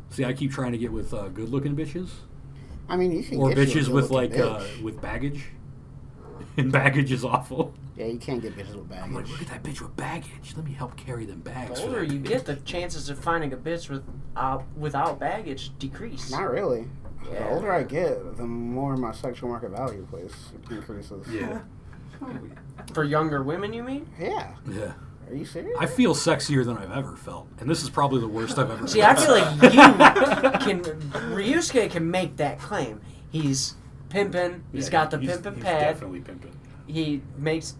See, I keep trying to get with good-looking bitches, I mean, you can or get you a bitches with good-looking like bitch. with baggage. And baggage is awful. Yeah, you can't get bitches with I'm like, baggage. look at that bitch with baggage. Let me help carry them bags. The for older that you bitch." get, the chances of finding a bitch without baggage decrease. Not really. Yeah. The older I get, the more my sexual market value increases. Yeah. For younger women, you mean? Yeah. Yeah. Are you serious? I feel sexier than I've ever felt, and this is probably the worst I've ever. See, felt. I feel like Ryusuke can make that claim. He's pimping. He's got the pimping he's pad. Definitely pimping. He makes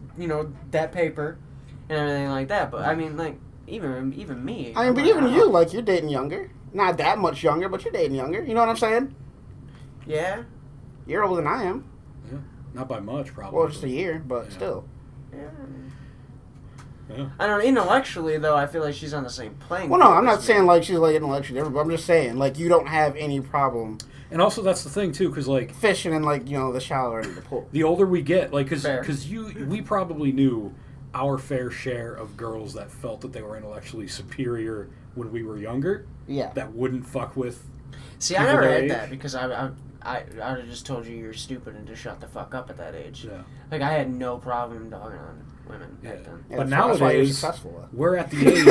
that paper and everything like that. But I mean, like even me. I mean, but even you, like, you're dating younger. Not that much younger, but you're dating younger. You know what I'm saying? Yeah. You're older than I am. Yeah. Not by much, probably. Well, just a year, but Yeah. still. Yeah. Yeah. I don't know. Intellectually, though, I feel like she's on the same plane. Well, no, field I'm not as saying me. like she's like intellectually different, but I'm just saying like you don't have any problem And also, that's the thing too, because like fishing in like the shower and the pool. the older we get, like Fair. because we probably knew our fair share of girls that felt that they were intellectually superior when we were younger. Yeah. That wouldn't fuck with. See, I people never their had age. that because I would have just told you you're stupid and to shut the fuck up at that age. Yeah. Like, I had no problem dogging on women back Yeah. then. Yeah, But that's why you're nowadays, successful. we're at the age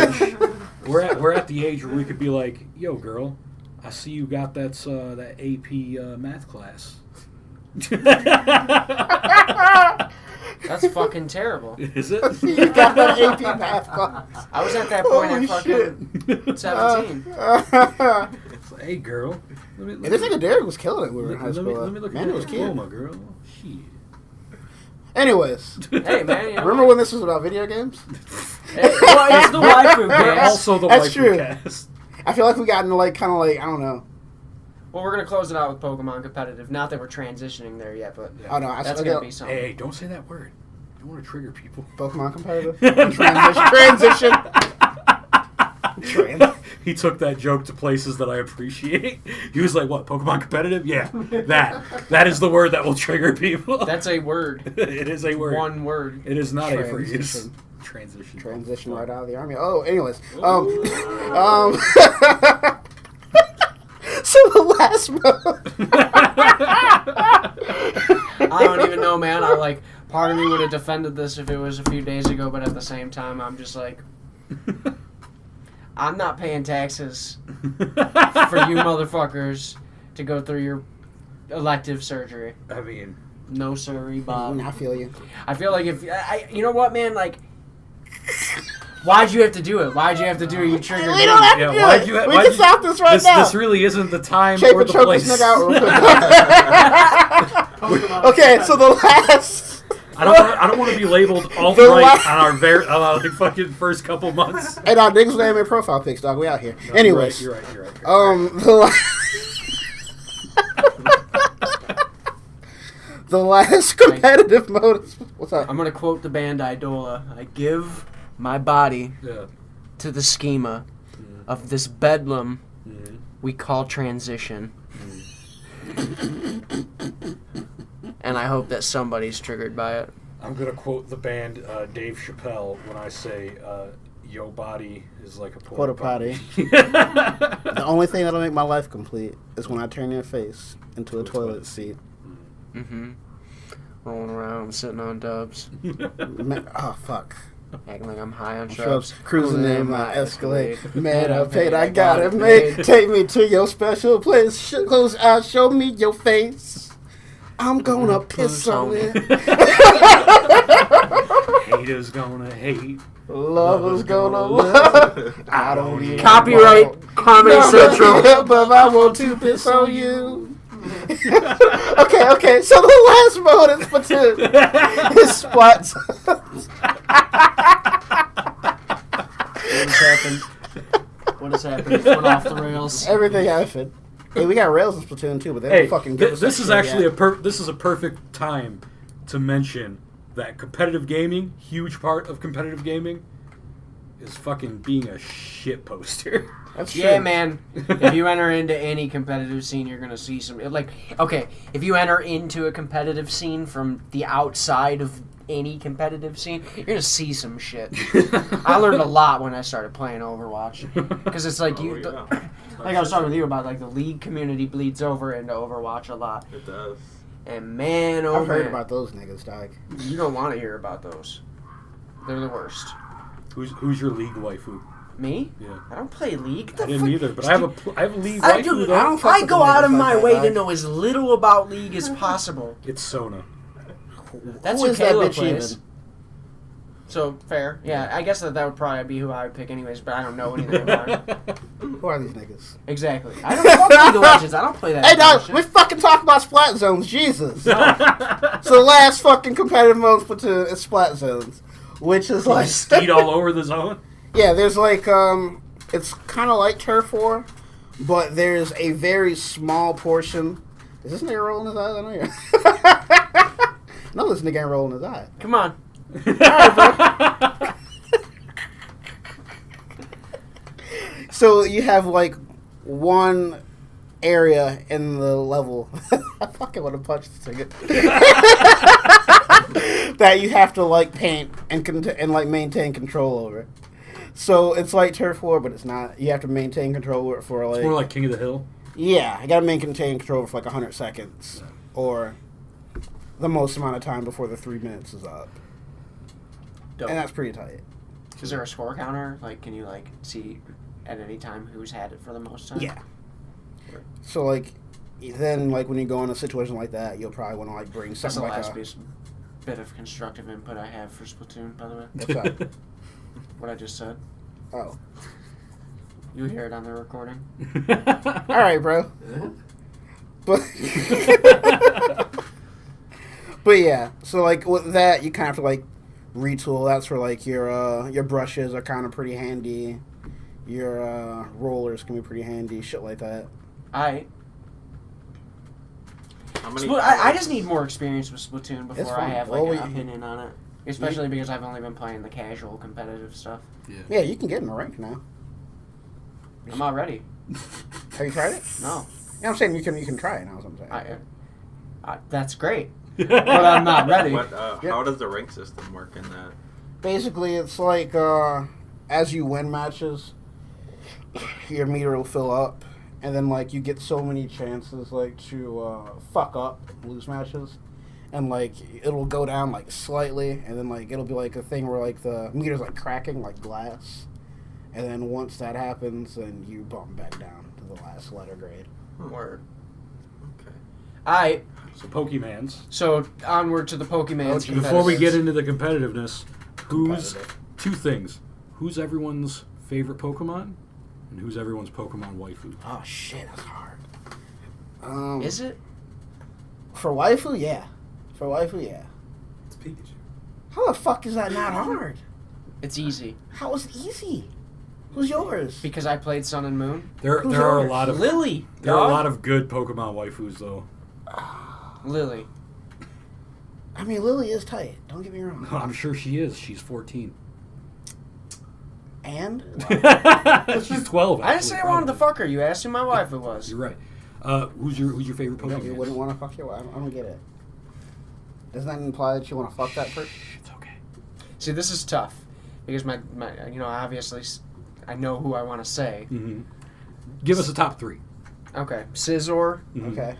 we're at the age where we could be like, yo, girl, I see you got that AP math class. That's fucking terrible. Is it? You got that AP math class. I was at that point Holy at fucking 17. It's like, hey, girl. And this nigga Derek was killing it when we were in high Let school. me look Man, at it your was cute. diploma, girl. Shit. Anyways, Hey, man. You know, remember when this was about video games? Hey, well, it's the waifu We're cast. also the That's true. WaifuCast. I feel like we got into like kind of like I don't know. Well, we're going to close it out with Pokemon competitive. Not that we're transitioning there yet, but Oh no, I that's still going to got be something. Hey, don't say that word. You don't want to trigger people. Pokemon competitive transition. He took that joke to places that I appreciate. He was like, "What? Pokemon competitive? Yeah, that is the word that will trigger people." That's a word. It is a word. One word. It is not a phrase. Transition. Transition. Transition right out of the army. Oh, anyways, so the last I don't even know, man. Part of me would have defended this if it was a few days ago, but at the same time, I'm just like, I'm not paying taxes for you motherfuckers to go through your elective surgery. I mean, No sirree, Bob. I feel you. I feel like if you know what, man, like, why'd you have to do it? Why'd you have to do it? You triggered We me. don't have to Yeah, do why'd it. you We why'd can you- stop this right now. This really isn't the time Shape or and the choke place. this nigga out real quick. Okay, so the last. I don't want to be labeled alt-right on our like fucking first couple months. Hey, dog, niggas name and profile pics, dog. We out here. No, Anyways. You're right. The last competitive mode. What's up? I'm gonna quote the band Idola. I give my body Yeah. to the schema of this bedlam we call transition. And I hope that somebody's triggered by it. I'm gonna quote the band Dave Chappelle when I say, "Yo body is like a porta potty." The only thing that'll make my life complete is when I turn your face into a toilet seat. Mm-hmm. Rolling around, sitting on dubs. Oh, fuck. Acting like I'm high on Shrubs, shrubs. cruising in my Escalade. Man, I paid, I got it made. Take me to your special place. Close eyes, show me your face. I'm gonna piss on it. Haters gonna hate. Lovers gonna love. I don't even Copyright Comedy Central. But I want to piss on you. Okay, so the last mode is Splatoon. It's Splat. What has happened? It's went off the rails. Everything happened. Hey, we got rails in Splatoon too, but they don't fucking give us this that is shit actually yet. this is a perfect time to mention that competitive gaming, huge part of competitive gaming, is fucking being a shit poster. That's true. Yeah, man. If you enter into any competitive scene, you're gonna see some. If you enter into a competitive scene from the outside of any competitive scene, you're gonna see some shit. I learned a lot when I started playing Overwatch, because it's like like I was talking with you about, like, the League community bleeds over into Overwatch a lot. It does. And man, I've heard about those niggas, dog. You don't want to hear about those. They're the worst. Who's your League waifu? Me? Yeah. I don't play League. I didn't either, but I have a League I waifu. do. I go out of my way to know as little about League as possible. It's Sona. That's Who who is that Kayla bitch plays. even? So fair. Yeah, I guess that would probably be who I would pick anyways, but I don't know anything about it. Who are these niggas? Exactly. I don't know League of Legends. I don't play that. Hey, dog, shit. we fucking talk about Splat Zones. Jesus. So the last fucking competitive mode Splatoon is Splat Zones, which is like Skeet all over the zone. Yeah, there's like it's kind of like Turf War, but there's a very small portion. Is this nigga rolling his eyes? I know you're. No, this nigga ain't rolling his eye. Come on. So you have like one area in the level. I fucking want to punch this nigga. That you have to like paint and like maintain control over. So it's like Turf War, but it's not. You have to maintain control over it for like. It's more like King of the Hill. Yeah, you gotta maintain control over for like 100 seconds, or the most amount of time before the 3 minutes is up. Dope. And that's pretty tight. Is there a score counter? Like, can you like see at any time who's had it for the most time? Yeah. So like, then like when you go in a situation like that, you'll probably want to like bring That's the something like last bit of constructive input I have for Splatoon, by the way. What's that? What I just said. Oh. You hear it on the recording. All right, bro. But but yeah, so like with that, you kind of have to like retool. That's where like your brushes are kind of pretty handy. Your rollers can be pretty handy. Shit like that. I How many? I just need more experience with Splatoon It's before I fun. have like Well, an opinion on it. Especially because I've only been playing the casual competitive stuff. Yeah, you can get in the rank now. I'm not ready. Have you tried it? No. Yeah, I'm saying you can try it now. Is what I'm saying. That's great. But I'm not ready. What, how does the rank system work in that? Basically, it's like as you win matches, your meter will fill up, and then like you get so many chances like to fuck up, lose matches, and like it'll go down like slightly, and then like it'll be like a thing where like the meter's like cracking like glass, and then once that happens, then you bump back down to the last letter grade. Word. Okay. Alright, So Pokemans. so onward to the Pokemans. Before we get into the competitiveness, Competitive. two things. Who's everyone's favorite Pokemon? And who's everyone's Pokemon waifu? Oh shit, that's hard. Is it? For waifu, yeah. For waifu, yeah. Pikachu. How the fuck is that not hard? It's easy How is it easy? Who's yours? because I played Sun and Moon. There Who's are a yours? lot of Lily. there are a dog. lot of good Pokemon waifus though. Lily. I mean, Lily is tight. Don't get me wrong. I'm sure she is. She's 14. And She's 12. I didn't say I wanted to probably. fuck her. You asked who my wife was. You're right. Who's your favorite Pokemon? you wouldn't want to fuck your wife. I don't get it. Doesn't that imply that you want to fuck that person? It's okay. See, this is tough because my obviously I know who I want to say. Mm-hmm. Give us a top 3. Okay, Scizor. Mhm. Okay.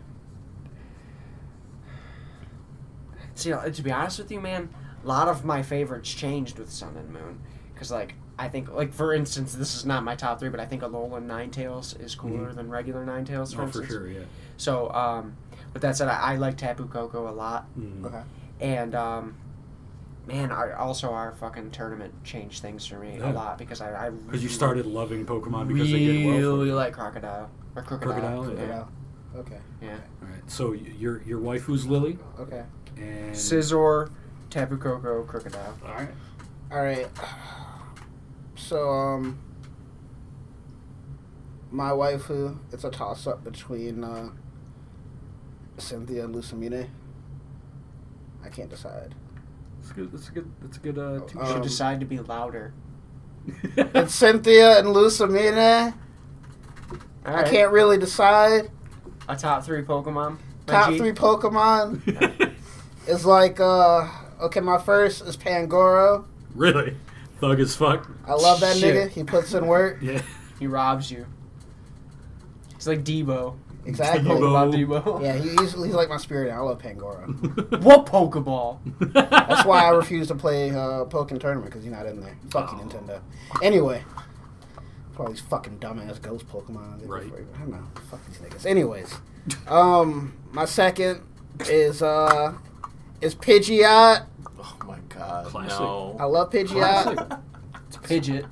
See, to be honest with you, man, a lot of my favorites changed with Sun and Moon. Because, I think, for instance, this is not my top 3, but I think Alolan Ninetales is cooler than regular Ninetales, for Oh, instance. for sure, yeah. So, with that said, I like Tapu Koko a lot. Mhm. Okay. And, man, our fucking tournament changed things for me Yeah. a lot. Because I Because you started loving Pokemon because they did well for really you. like Crocodile. Or Crocodile. Crocodile, Yeah. Okay. Yeah. All right. So your waifu's Lily Okay. and Scizor, Tapu Koko, Crocodile. All right. All right. So, my waifu, it's a toss-up between Cynthia and Lucamine. I can't decide. That's good. That's a good. That's a good. You should decide to be louder. It's Cynthia and Lucamine. All I right. can't really decide. A top 3 Pokemon. Top Reggie? 3 Pokemon is like, okay, my first is Pangoro. Really, thug as fuck. I love that Shit. nigga. He puts in work. Yeah. He robs you. He's like Debo. Exactly. Debo. Pokemon Debo. Yeah, he's like my spirit. I love Pangoro. What Pokeball? That's why I refuse to play Pokken Tournament, because you're not in there. Fuck you, Nintendo. Anyway. For all these fucking dumbass ghost Pokemon. Right. I don't know. Fuck these niggas. Anyways. My second is Pidgeot. Oh my god, Classic. no. I love Pidgeot. Classic. It's Pidgeot.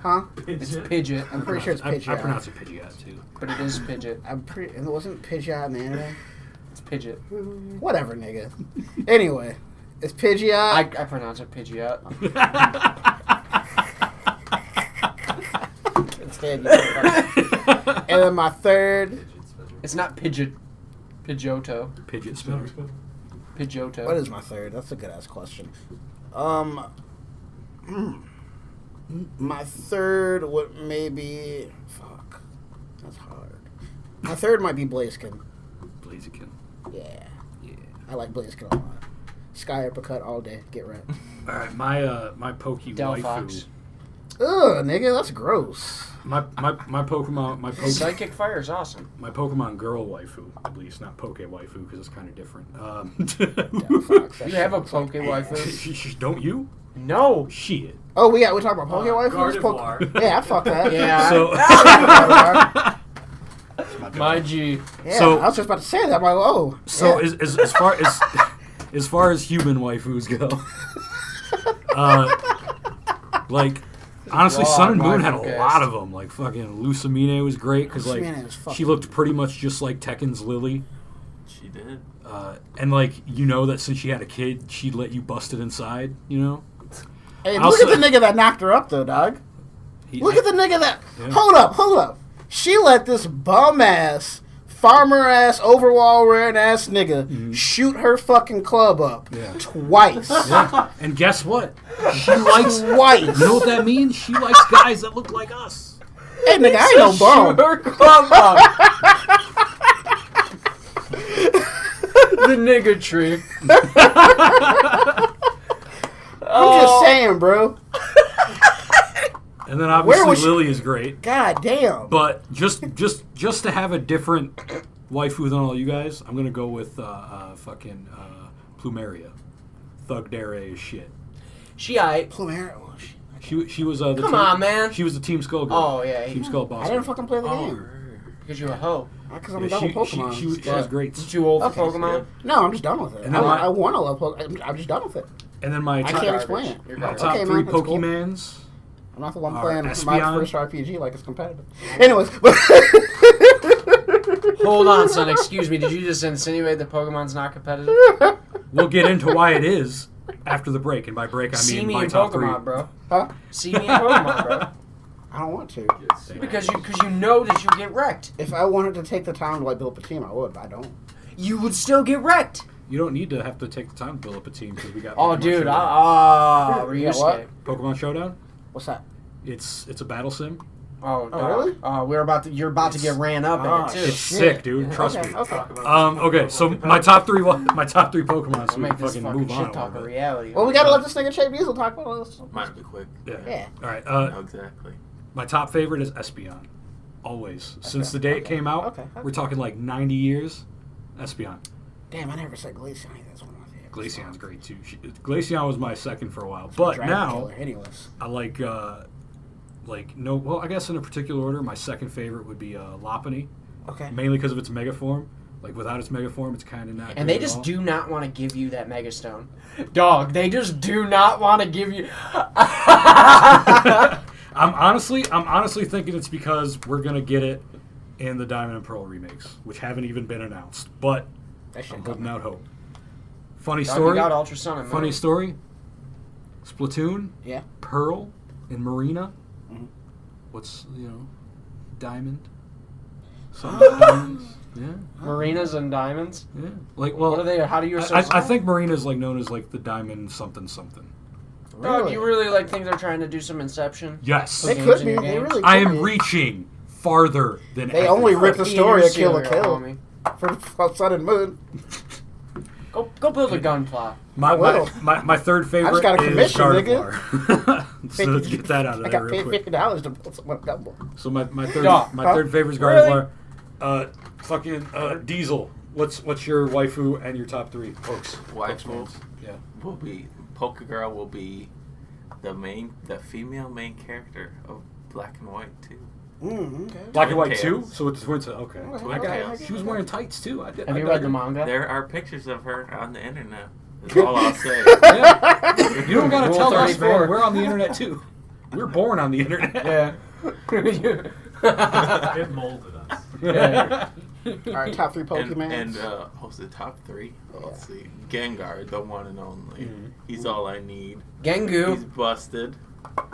Huh? It's Pidgeot. I'm pretty sure it's Pidgeot. I pronounce it Pidgeot too. But it is Pidgeot. It wasn't Pidgeot in the anime? It's Pidgeot. Whatever, nigga. Anyway, it's Pidgeot. I pronounce it Pidgeot. Instead, you motherfucker. And then my third. It's not Pidgeot. Pidgeotto. Pidgeot spinner. Pidgeotto. What is my third? That's a good ass question. My third would maybe. Fuck. That's hard. My third might be Blaziken. Blaziken. Yeah. Yeah. I like Blaziken a lot. Sky uppercut all day. Get right. All right. My Poke Delphox. waifu. Ugh, nigga, that's gross. My Pokemon. Psychic Fire is awesome. My Pokemon girl waifu, at least, not Poke waifu, because it's kind of different. Delphox, that You shit have a looks like Poke ass. waifu? Don't you? No. Shit. Oh, we're talking about Poke waifus? Gardevoir. Yeah, I fuck that. Yeah. So, My G. Yeah, So- I was just about to say that. I'm like, oh. so yeah. as far as human waifus go, like honestly, Broad Sun and Moon had a WaifuCast. lot of them. Like fucking Lucamine was great because like Lucamine was fucking- she looked pretty much just like Tekken's Lily. She did. And like you know that since she had a kid, she'd let you bust it inside. You know. Hey, I'll look at say- the nigga that knocked her up, though, dog. He- Look at the nigga that. Yeah. Hold up. She let this bum ass, farmer ass, overwall wearing ass nigga shoot her fucking club up Yeah. twice. Yeah. And guess what? She likes. Twice. You know what that means? She likes guys that look like us. Hey, nigga, I ain't no bum. Shoot her club up. The nigga tree. I'm just saying, bro. And then Where obviously was she- Lily is great. God damn. But just to have a different waifu than all you guys, I'm gonna go with fucking Plumeria. Thug Dare is shit. She aight. Plumera. Oh, shit. She was the Come team, on, man. She was the Team Skull girl. Oh, yeah. Team Skull boss. I didn't fucking play the Oh. game. Because you're a hoe. Because I'm Yeah, done with she Pokemon. was great. You too old for Okay. Pokemon? No, I'm just done with it. And then my- I want to love Pokemon. I'm just done with it. And then my I top, can't explain it. You're my garbage. top Okay, three man, that's cool. Pokemans. I'm not the one Are playing my Espeon. first RPG like it's competitive. Anyways. Hold on, son. Excuse me. Did you just insinuate that Pokemon's not competitive? we'll get into why it is after the break. And by break, I See mean me my in top Pokemon, 3. bro. Huh? See me in Pokemon, bro. I don't want to. Because you know that you get wrecked. If I wanted to take the time to like build up a team, I would, but I don't. You would still get wrecked. You don't need to have to take the time to build up a team because we got. Oh, Pokemon dude. Showdown. Ryusuke. Pokemon Showdown. What's that? It's a battle sim. Oh, really? You're about to get ran up in it too. It's sick, dude. Trust Okay, me. okay. Okay. So my top 3 Pokemon. So I'll we make can this fucking fucking move on. shit a talk little a bit. reality. Well, we gotta let this nigga Chase Diesel talk about this. Might be quick. Yeah. All right. No, exactly. My top favorite is Espeon. Always. Since the day it came out, Okay. we're talking like 90 years. Espeon. Damn, I never said Glaceon. That's one of my favorites. Glaceon's great too. Glaceon was my second for a while, but Dragon now Killer, anyways. I like no. Well, I guess in a particular order, my second favorite would be Lopunny, Okay. mainly because of its Mega Form. Like without its Mega Form, it's kind of not. And good they at just all. do not want to give you that Mega Stone. Dog, they just do not want to give you... I'm honestly thinking it's because we're gonna get it in the Diamond and Pearl remakes, which haven't even been announced. But That shit I'm coming. holding out hope. Funny Dog, story. you got Ultra Sun and Moon. Funny story. Splatoon, Yeah. Pearl, and Marina. Mhm. What's Diamond? Some diamonds. Yeah, Marinas and Diamonds? yeah. Like, What are well, they? How do you I associate? think Marina's like known as like the Diamond something something. Dog, you really like think they're trying to do some Inception? Yes, They games could in be. your They games? really could I am be. reaching farther than They ever. only rip the story of Kill Eat a your Kill cereal, for Sun and Moon. homie. Go build a gun plot. My, will. my third favorite got a is commission, Gardevoir. So let's get that out of I there got real paid quick. $50 to build someone a gun. So my third Dog. third favorite is Gardevoir. Fucking Diesel. What's your waifu and your top 3 pokes? Waifu Yeah. will be Pokegirl will be the female main character of Black and White too. Okay. Black and Twin White too. Tails. So it's twins. Okay. Okay. I got. Tails. She was wearing tights too. I did. Have I you got read the her. manga? There are pictures of her on the internet. That's all I'll say. Yeah. You don't gotta Rule tell us, 34. man. We're on the internet too. We're born on the internet. Yeah. It molded us. Yeah. All right, top 3 Pokemon. And what's the top 3? Let's see. Gengar, the one and only. Mhm. He's all I need. Gengu. He's busted.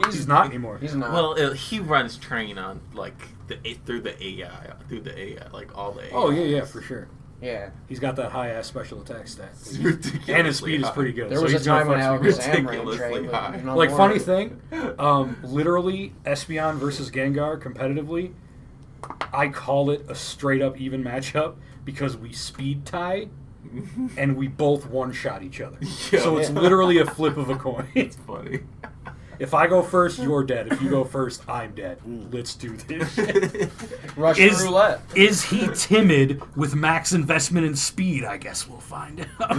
He's not anymore. He's not. Well, he runs train on like through the AI, like all the AI. Oh yeah, for sure. yeah. He's got that high ass special attack stat. It's ridiculously And his speed is high. pretty good. There so was a he's gonna time when flex Alakazam speed. ran ridiculously trade, high. but you know Like more. funny thing, literally Espeon versus Gengar competitively, I call it a straight up even matchup because we speed tie and we both one shot each other. Yeah. So it's literally a flip of a coin. It's funny. If I go first, you're dead. If you go first, I'm dead. Let's do this. Russian Is- roulette. Is he timid with max investment in speed? I guess we'll find out.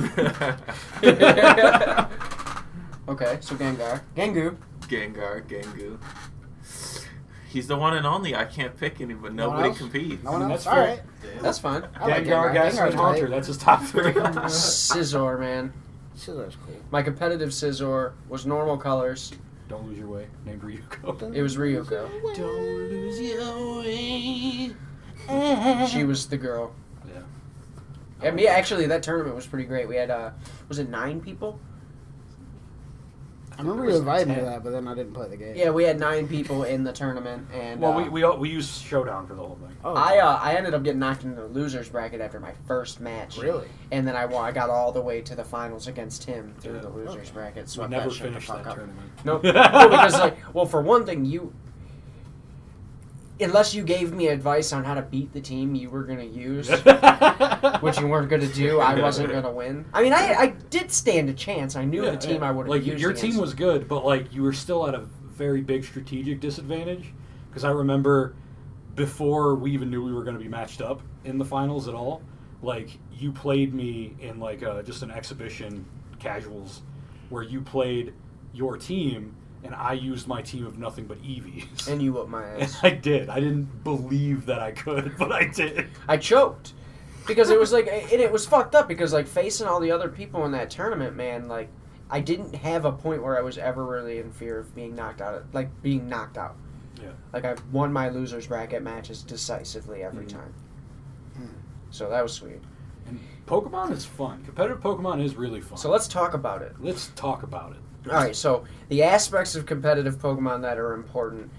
Okay, so Gengar. Gengu. Gengu. He's the one and only. I can't pick any, but No one nobody else? competes. No one That's else? All fair. right. That's fine. I like Gengar, Gengar. Gas, Gengar's and Haunter. great. That's his top 3. Scizor, man. Scissor's cool. My competitive Scizor was normal colors. Don't lose your way. Named Ryuko. It was Ryuko. Don't lose your way. She was the girl. Yeah. Yeah, me actually, that tournament was pretty great. We had, was it 9 people? I remember you invited me to that, but then I didn't play the game. Yeah, we had 9 people in the tournament, and Well, we used Showdown for the whole thing. Oh, I ended up getting knocked into the losers bracket after my first match. Really? And then I got all the way to the finals against him through Yeah. the losers bracket. So We I never shut the finished fuck that up. tournament. Nope. No, because for one thing, unless you gave me advice on how to beat the team you were gonna use, which you weren't gonna do, I wasn't gonna win. I mean, I did stand a chance. I knew the team I would have like used. your team against. was good, but like you were still at a very big strategic disadvantage. Because I remember before we even knew we were going to be matched up in the finals at all, like you played me in like just an exhibition casuals where you played your team and I used my team of nothing but EVs. And you whooped my And ass. I did. I didn't believe that I could, but I did. I choked. Because it was like, and it was fucked up because like facing all the other people in that tournament, man, like I didn't have a point where I was ever really in fear of being knocked out. Yeah. Like I won my losers bracket matches decisively every time. So that was sweet. And Pokemon is fun. Competitive Pokemon is really fun. So let's talk about it. Let's talk about it. All right, so the aspects of competitive Pokemon that are important,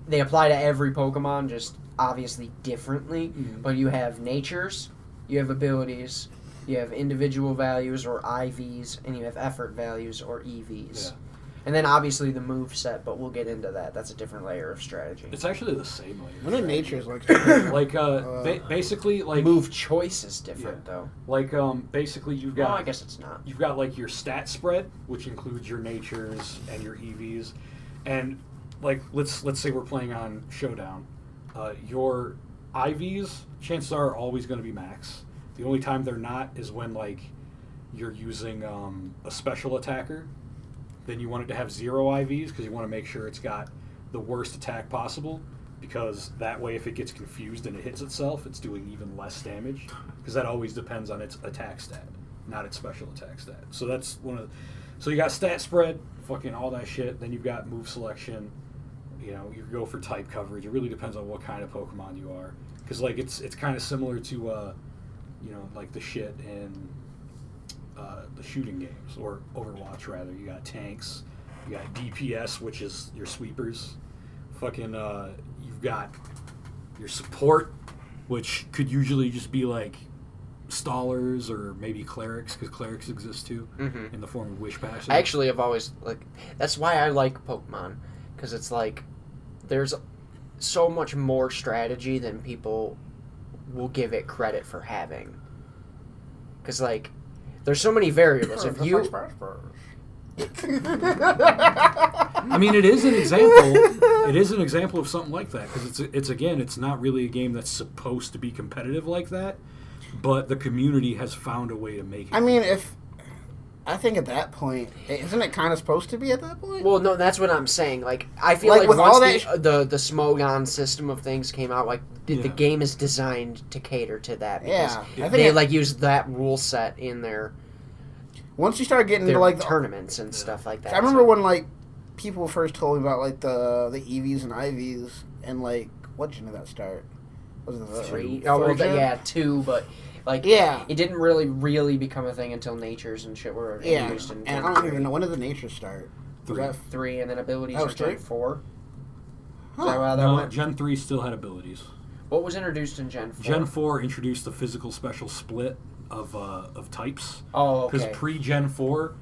they apply to every Pokemon, just obviously differently. Mhm. But you have natures, you have abilities, you have individual values or IVs, and you have effort values or EVs. Yeah. And then obviously the move set, but we'll get into that. That's a different layer of strategy. It's actually the same layer. What in nature is like? Basically, like Move choice is different though. like basically you've got Well, I guess it's not. you've got like your stat spread, which includes your natures and your EVs, and like let's say we're playing on Showdown, your IVs chances are always going to be max. The only time they're not is when like you're using a special attacker. Then you want it to have 0 IVs because you want to make sure it's got the worst attack possible, because that way if it gets confused and it hits itself, it's doing even less damage, because that always depends on its attack stat, not its special attack stat. So that's one of the, so you got stat spread, fucking all that shit. Then you've got move selection. You know, you go for type coverage. It really depends on what kind of Pokemon you are, because like it's kind of similar to you know, like the shit in the shooting games, or Overwatch rather. You got tanks, you got DPS, which is your sweepers. Fucking you've got your support, which could usually just be like stallers or maybe clerics, because clerics exist too, in the form of wish passes. I actually have always that's why I like Pokemon, because it's like there's so much more strategy than people will give it credit for having. Because like there's so many variables. If you I mean, it is an example. It is an example of something like that, because it's not really a game that's supposed to be competitive like that, but the community has found a way to make it. I mean, I think at that point, isn't it kind of supposed to be at that point? Well, no, that's what I'm saying. Like, I feel Like, like with once all that the Smogon system of things came out, like the game is designed to cater to that. Because Yeah, I think they like use that rule set in their once you start getting into like tournaments and stuff like that. I remember when like people first told me about like the EVs and IVs, and like what gen did that start? Was it the 3? third Oh, well, gen? yeah, 2, but like Yeah. it didn't really become a thing until natures and shit were Yeah, introduced in and Gen I don't 3. even know, when did the nature start? Was that 3, and then abilities That are was Gen 3? 4. Huh. Is that how that No, went? Gen 3 still had abilities. What was introduced in Gen 4? Gen 4 introduced the physical special split of types. Oh, Because okay. pre-Gen 4,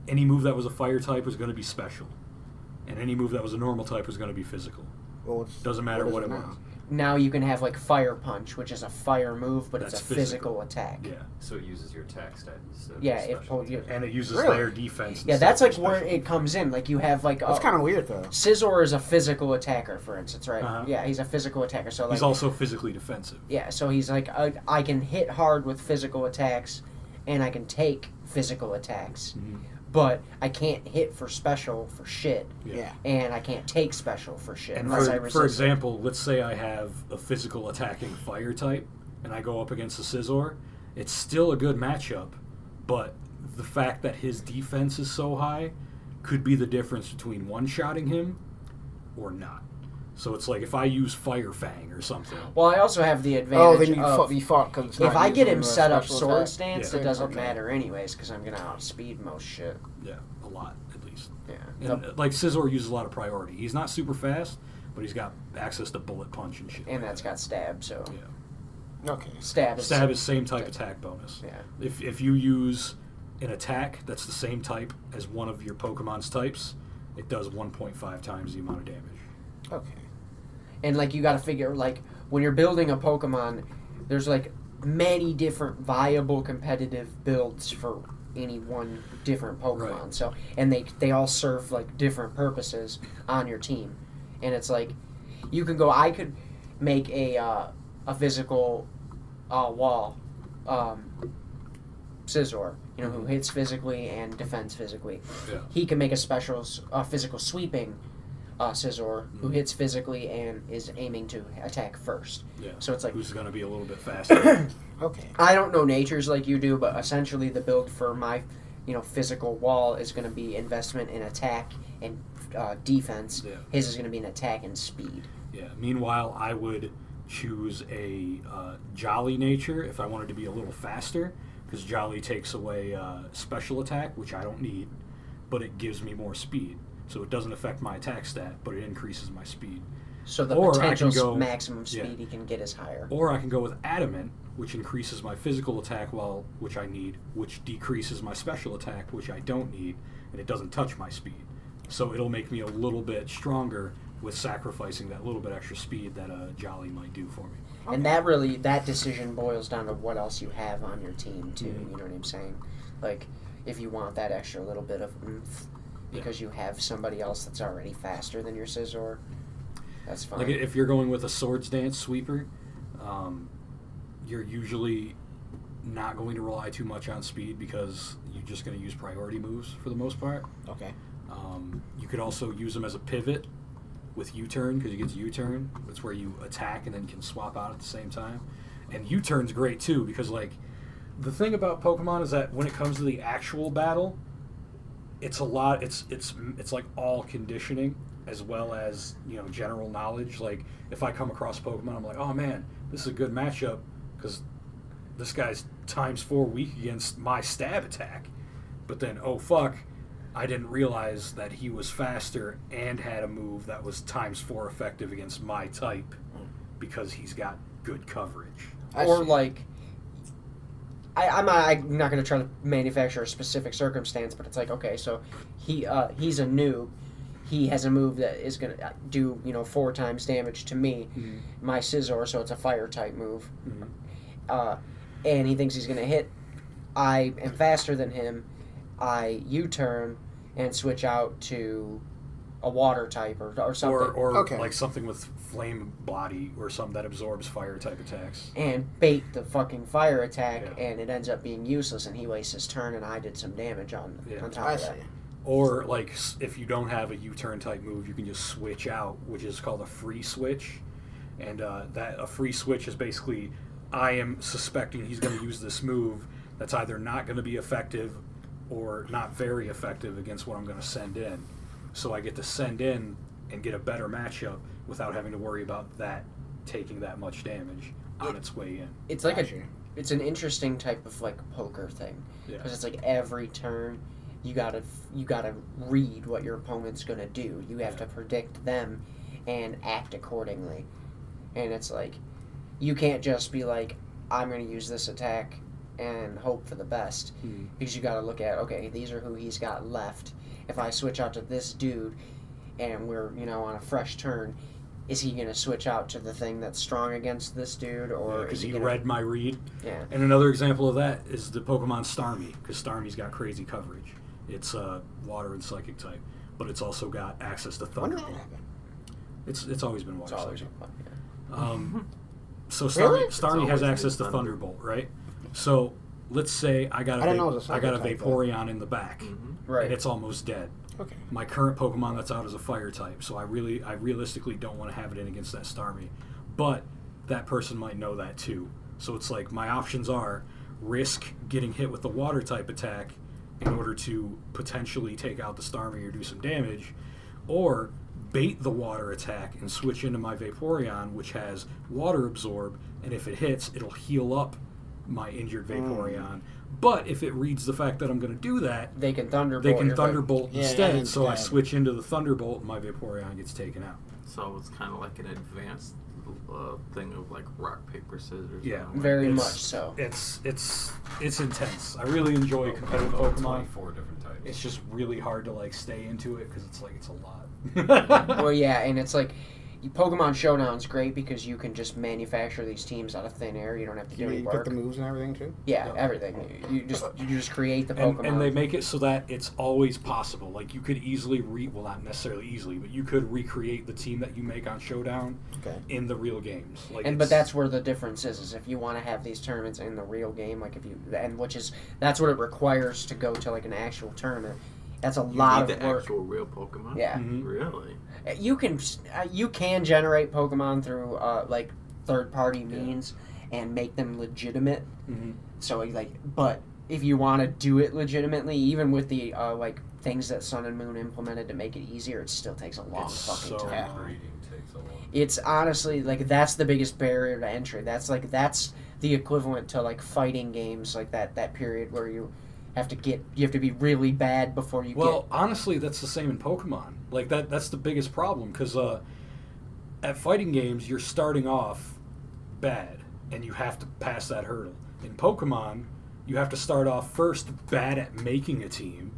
any move that was a fire type was going to be special, and any move that was a normal type was going to be physical. Well, Doesn't matter what is it now? was. Now you can have like Fire Punch, which is a fire move, but That's it's a physical attack. Yeah, So it uses your attack stat instead of Yeah, your it special pulled you. attack. and it uses Really? their defense. Yeah, instead that's of like their where special. it comes in. Like you have like That's kind of weird though. Scizor is a physical attacker, for instance, right? Uh-huh. Yeah, he's a physical attacker. So like, He's also physically defensive. yeah, so he's like, I can hit hard with physical attacks, and I can take physical attacks, but I can't hit for special for shit, Yeah. and I can't take special for shit And unless I resist. for example, let's say I have a physical attacking fire type, and I go up against a Scizor. It's still a good matchup, but the fact that his defense is so high could be the difference between one-shotting him or not. So it's like if I use Fire Fang or something. Well, I also have the Oh, advantage then you of fought because if I get him set up sword sword stance, Yeah. it doesn't Okay. matter anyways because I'm gonna outspeed most shit. Yeah, a lot at least. Yeah. And like Scizor uses a lot of priority. He's not super fast, but he's got access to bullet punch and shit. And like that's that. got stab, so Yeah. Okay. stab is Stab is same type attack bonus. Yeah. If you use an attack that's the same type as one of your Pokemon's types, it does 1.5 times the amount of damage. Okay. And like you got to figure like when you're building a Pokemon, there's like many different viable competitive builds for any one different Pokemon. Right. So and they all serve like different purposes on your team, and it's like you can go. I could make a physical wall Scizor, who hits physically and defends physically. Yeah. He can make a special physical sweeping Scizor, who hits physically and is aiming to attack first. Yeah. So it's like who's going to be a little bit faster. Okay. I don't know natures like you do, but essentially the build for my physical wall is going to be investment in attack and defense. Yeah. His is going to be an attack and speed. Yeah. Meanwhile, I would choose a Jolly nature if I wanted to be a little faster, because Jolly takes away special attack, which I don't need, but it gives me more speed. So it doesn't affect my attack stat, but it increases my speed. So the Or I potential can go- maximum speed yeah. he can get is higher. Or I can go with Adamant, which increases my physical attack, which I need, which decreases my special attack, which I don't need, and it doesn't touch my speed. So it'll make me a little bit stronger with sacrificing that little bit extra speed that a Jolly might do for me. And that decision boils down to what else you have on your team too. Mhm. You know what I'm saying? Like if you want that extra little bit of oomph because you have somebody else that's already faster than your Scizor, that's fine. Like if you're going with a Swords Dance sweeper, you're usually not going to rely too much on speed because you're just going to use priority moves for the most part. Okay. You could also use them as a pivot with U-turn because you get U-turn. That's where you attack and then can swap out at the same time. And U-turn's great too because like the thing about Pokemon is that when it comes to the actual battle, it's a lot. It's like all conditioning as well as general knowledge. Like if I come across Pokemon, I'm like, oh man, this is a good matchup because this guy's ×4 weak against my stab attack. But then oh fuck, I didn't realize that he was faster and had a move that was ×4 effective against my type because he's got good coverage. Or like, I'm not going to try to manufacture a specific circumstance, but it's like, okay, so he's a noob. He has a move that is going to do 4 times damage to me, my Scizor, so it's a fire type move. And he thinks he's going to hit. I am faster than him. I U-turn and switch out to a water type or something. Or Okay. like something with flame body or something that absorbs fire type attacks. And bait the fucking fire attack, Yeah. and it ends up being useless, and he wastes his turn, and I did some damage on top I of see. that. Or like if you don't have a U-turn type move, you can just switch out, which is called a free switch. And that a free switch is basically I am suspecting he's going to use this move that's either not going to be effective or not very effective against what I'm going to send in. So I get to send in and get a better matchup without having to worry about that taking that much damage on its way in. It's like Gotcha. it's an interesting type of like poker thing Yeah. because it's like every turn you gotta read what your opponent's gonna do. You have to predict them and act accordingly. And it's like you can't just be like, I'm gonna use this attack and hope for the best, because you gotta look at, okay, these are who he's got left. If I switch out to this dude and we're on a fresh turn, is he going to switch out to the thing that's strong against this dude, or Because is he he gonna... read my read. Yeah. And another example of that is the Pokemon Starmie, because Starmie's got crazy coverage. It's water and psychic type, but it's also got access to When did that Thunderbolt. happen? It's always been It's water always psychic. fun, So Really? Starmie has always access been to Thunder. Thunderbolt, right? So let's say I got I didn't know it was a I got a psychic type, Vaporeon in the back, Right. and it's almost dead. Okay. My current Pokemon that's out is a fire type, so I realistically don't want to have it in against that Starmie. But that person might know that too. So it's like my options are risk getting hit with the water type attack in order to potentially take out the Starmie or do some damage, or bait the water attack and switch into my Vaporeon, which has water absorb, and if it hits, it'll heal up my injured Vaporeon. But if it reads the fact that I'm going to do that, They can Thunderbolt. they can your Thunderbolt Yeah, instead, and so I instead. switch into the Thunderbolt and my Vaporeon gets taken out. So it's kind of like an advanced thing of like rock, paper, scissors. Yeah. kind of like- Very It's- much so. It's intense. I really enjoy competitive Pokemon. 24 different types. It's just really hard to like stay into it because it's a lot. Well, yeah, and it's like Pokemon Showdown's great because you can just manufacture these teams out of thin air. You don't have to do You any pick work. the moves and everything too. Yeah, Yeah. everything. You just create the Pokemon. And they make it so that it's always possible. Like you could easily not necessarily easily, but you could recreate the team that you make on Showdown Okay. in the real games. Like But that's where the difference is if you want to have these tournaments in the real game, like that's what it requires to go to like an actual tournament. That's a You lot need of the work. actual real Pokemon. Yeah. Mhm. Really? You can generate Pokemon through like third party means and make them legitimate. Mhm. So but if you want to do it legitimately, even with the like things that Sun and Moon implemented to make it easier, it still takes a long It's fucking so time. hard. Breeding takes a long. It's honestly like that's the biggest barrier to entry. That's the equivalent to like fighting games like that period where you have to be really bad before you Well, honestly, that's the same in Pokemon. Like that's the biggest problem because at fighting games you're starting off bad and you have to pass that hurdle. In Pokemon, you have to start off first bad at making a team,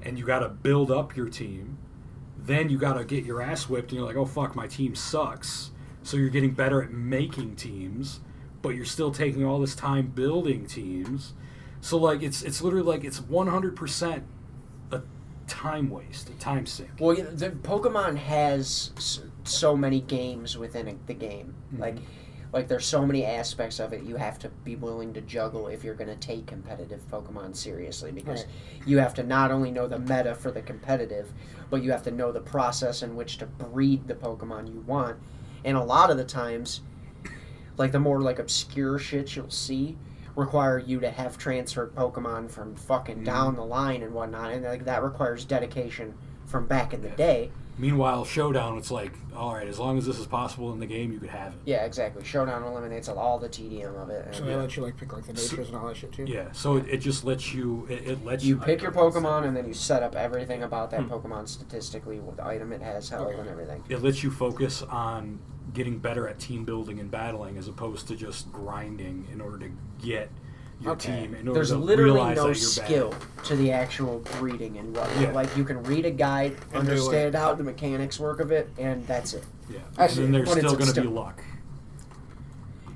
and you got to build up your team. Then you got to get your ass whipped, and you're like, oh fuck, my team sucks. So you're getting better at making teams, but you're still taking all this time building teams. So like it's literally like it's 100% a time waste, a time sink. Well, the Pokemon has so many games within the game. Mhm. Like there's so many aspects of it you have to be willing to juggle if you're going to take competitive Pokemon seriously, because you have to not only know the meta for the competitive, but you have to know the process in which to breed the Pokemon you want. And a lot of the times, like the more like obscure shit you'll see require you to have transferred Pokemon from fucking down the line and whatnot, and like that requires dedication from back in the day. Meanwhile, Showdown, it's like, all right, as long as this is possible in the game, you could have it. Yeah, exactly. Showdown eliminates all the tedium of it. So And they let you like pick like the natures and all that shit too. Yeah, so it just lets you. It lets you pick your Pokemon, and then you set up everything about that Pokemon statistically, what item it has held, and everything. It lets you focus on getting better at team building and battling, as opposed to just grinding in order to get your team. In order There's to literally realize no that you're skill bad. to the actual breeding and whatnot. Yeah. Like you can read a guide, And do understand how the mechanics work of it, and that's it. Yeah, I and see. then there's But it's still going to be still- luck.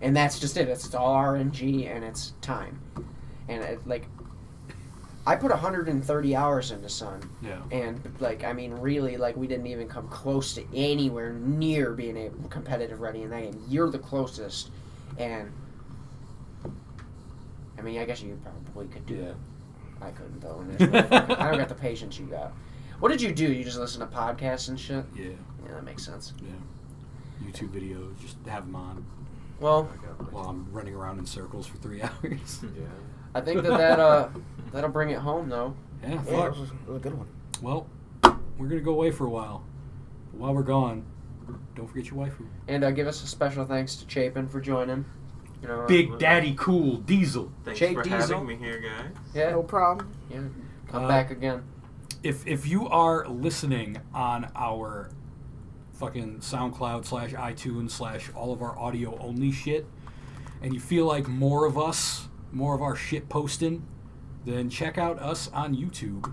And that's just it. It's all RNG and it's time. And I put 130 hours into Sun. Yeah. And like, I mean, really, like, we didn't even come close to anywhere near being competitive ready in that game. You're the closest, and I mean, I guess you probably could do it. I couldn't though. And I don't got the patience you got. What did you do? You just listen to podcasts and shit? Yeah, Yeah, that makes sense. yeah. YouTube videos, just have them on Well, while I'm running around in circles for 3 hours. Yeah. I think that'll bring it home though. Yeah, Yeah, fuck. it was a good one. Well, we're going to go away for a while. But while we're gone, don't forget your waifu. And give us a special thanks to Chapin for joining. You know, Big Daddy Cool Diesel. Thanks Jake for Diesel. having me here, guys. Yeah, No problem. yeah. Come back again. If you are listening on our fucking SoundCloud / iTunes / all of our audio only shit, and you feel like more of us, more of our shit posting, then check out us on YouTube.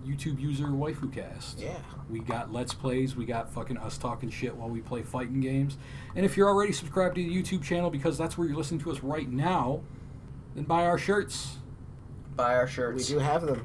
YouTube user WaifuCast. Yeah. We got Let's Plays. We got fucking us talking shit while we play fighting games. And if you're already subscribed to the YouTube channel because that's where you're listening to us right now, then buy our shirts. Buy our We shirts. do have them.